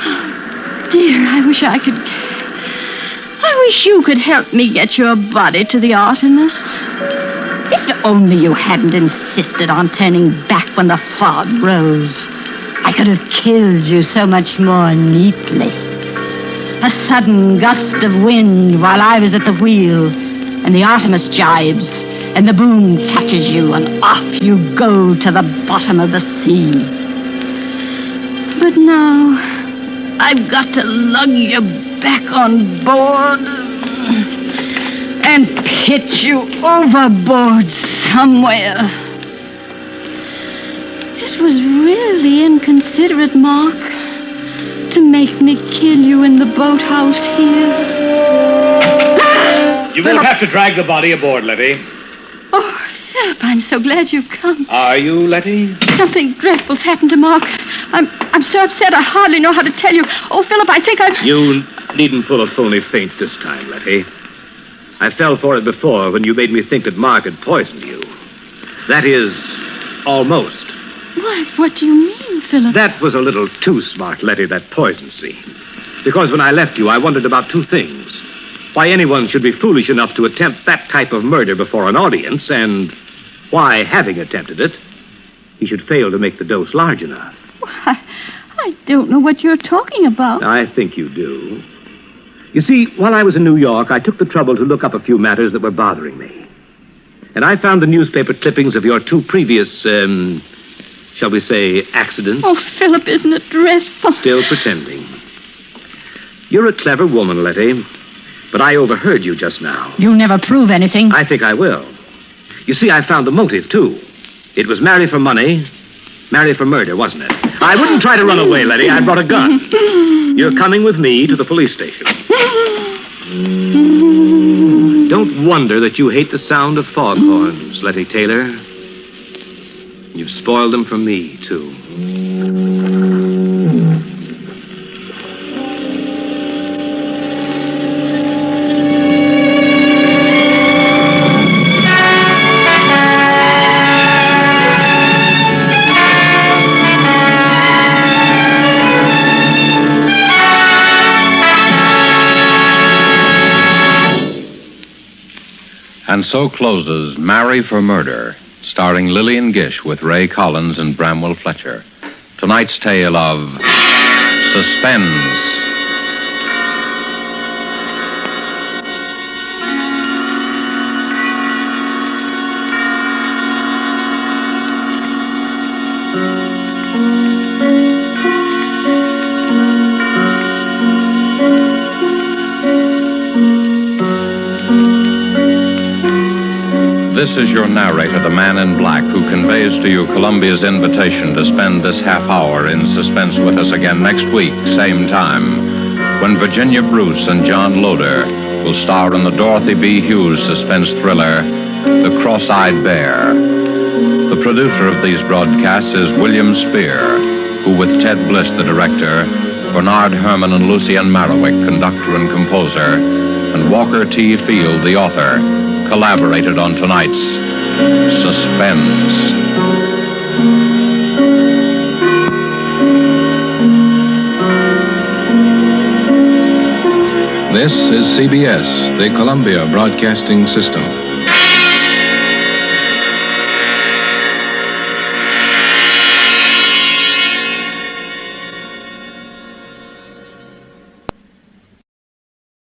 Oh, dear, I wish I could I wish you could help me get your body to the Artemis. If only you hadn't insisted on turning back when the fog rose. I could have killed you so much more neatly. A sudden gust of wind while I was at the wheel, and the Artemis jibes, and the boom catches you, and off you go to the bottom of the sea. But now, I've got to lug you back on board and pitch you overboard somewhere. It was really inconsiderate, Mark, to make me kill you in the boathouse here. You won't have to drag the body aboard, Letty. Oh, Philip, I'm so glad you've come. Are you, Letty? Something dreadful's happened to Mark. I'm so upset I hardly know how to tell you. Oh, Philip, I think I've... You needn't pull a phony feint this time, Letty. I fell for it before when you made me think that Mark had poisoned you. That is, almost. Why, what do you mean, Philip? That was a little too smart, Letty, that poison, see. Because when I left you, I wondered about two things. Why anyone should be foolish enough to attempt that type of murder before an audience, and why, having attempted it, he should fail to make the dose large enough. I don't know what you're talking about. I think you do. You see, while I was in New York, I took the trouble to look up a few matters that were bothering me. And I found the newspaper clippings of your two previous, shall we say, accidents. Oh, Philip, isn't it dreadful? Still pretending. You're a clever woman, Letty, but I overheard you just now. You'll never prove anything. I think I will. You see, I found the motive, too. It was marry for money, marry for murder, wasn't it? I wouldn't try to run away, Letty. I brought a gun. You're coming with me to the police station. Don't wonder that you hate the sound of foghorns, Letty Taylor. You've spoiled them for me, too. And so closes Marry for Murder, starring Lillian Gish with Ray Collins and Bramwell Fletcher. Tonight's tale of Suspense. This is your narrator, the man in black, who conveys to you Columbia's invitation to spend this half hour in suspense with us again next week, same time, when Virginia Bruce and John Loder will star in the Dorothy B. Hughes suspense thriller, The Cross-Eyed Bear. The producer of these broadcasts is William Spear, who, with Ted Bliss, the director, Bernard Herrmann and Lucien Marowik, conductor and composer, and Walker T. Field, the author, collaborated on tonight's Suspense. This is CBS, the Columbia Broadcasting System.